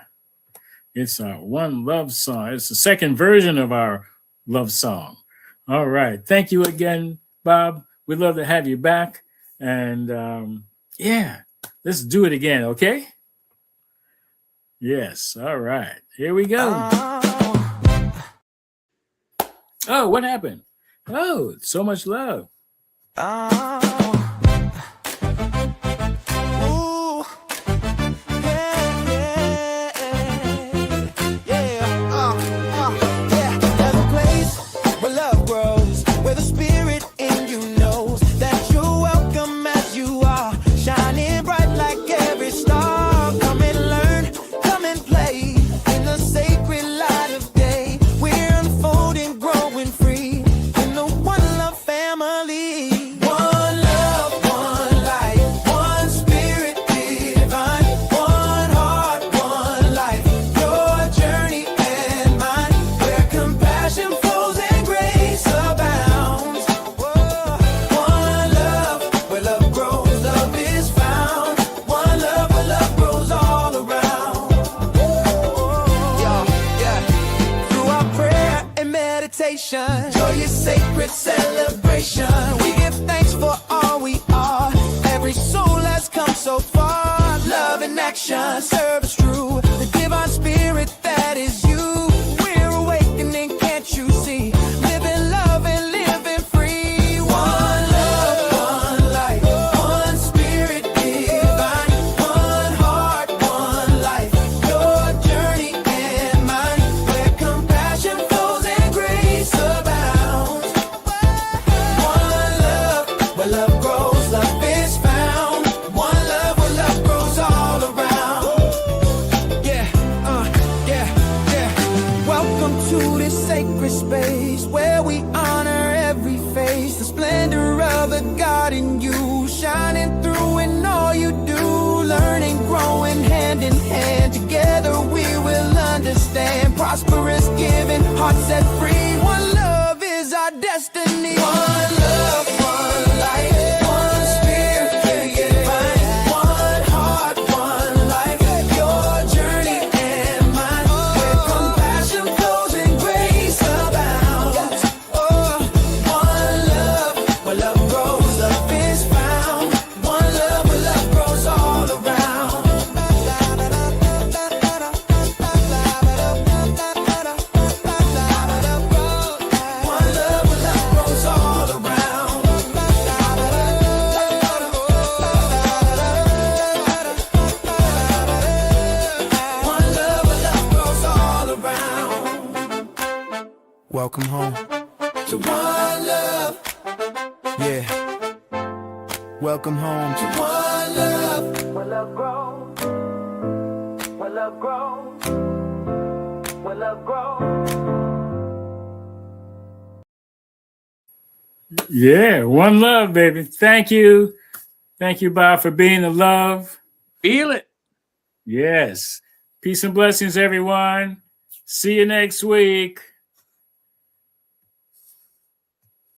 It's our one love song. It's the second version of our love song. All right. Thank you again, Bob. We'd love to have you back. And let's do it again, okay? Yes. All right. Here we go. Oh, what happened? Oh, so much love. Family. One love. so far. Love in action, service true. The divine spirit that is you. We're awakening, can't you see? Living love and living free. One love, one life, one spirit divine. One heart, one life. Your journey and mine. Where compassion flows and grace abounds. One love, where love grows, love is found. One love, where love grows all around. Yeah, yeah. Welcome to this sacred space where we honor every face. The splendor of the God in you, shining through in all you do. Learning, growing hand in hand. Together we will understand. Prosperous, giving, heart set free. One love is our destiny. One love, one life, one spirit divine. One heart, one life. Your journey and mine. Where compassion flows and grace abounds. Oh, one love, where love grows, love is found. One love, where love grows all around. One love, where love grows all around. One love, where love grows all around. Welcome home to one love. Yeah. Welcome home to one love. Where love grows. Where love grows. Where love grows. Yeah, one love, baby. Thank you. Thank you, Bob, for being the love. Feel it. Yes. Peace and blessings, everyone. See you next week.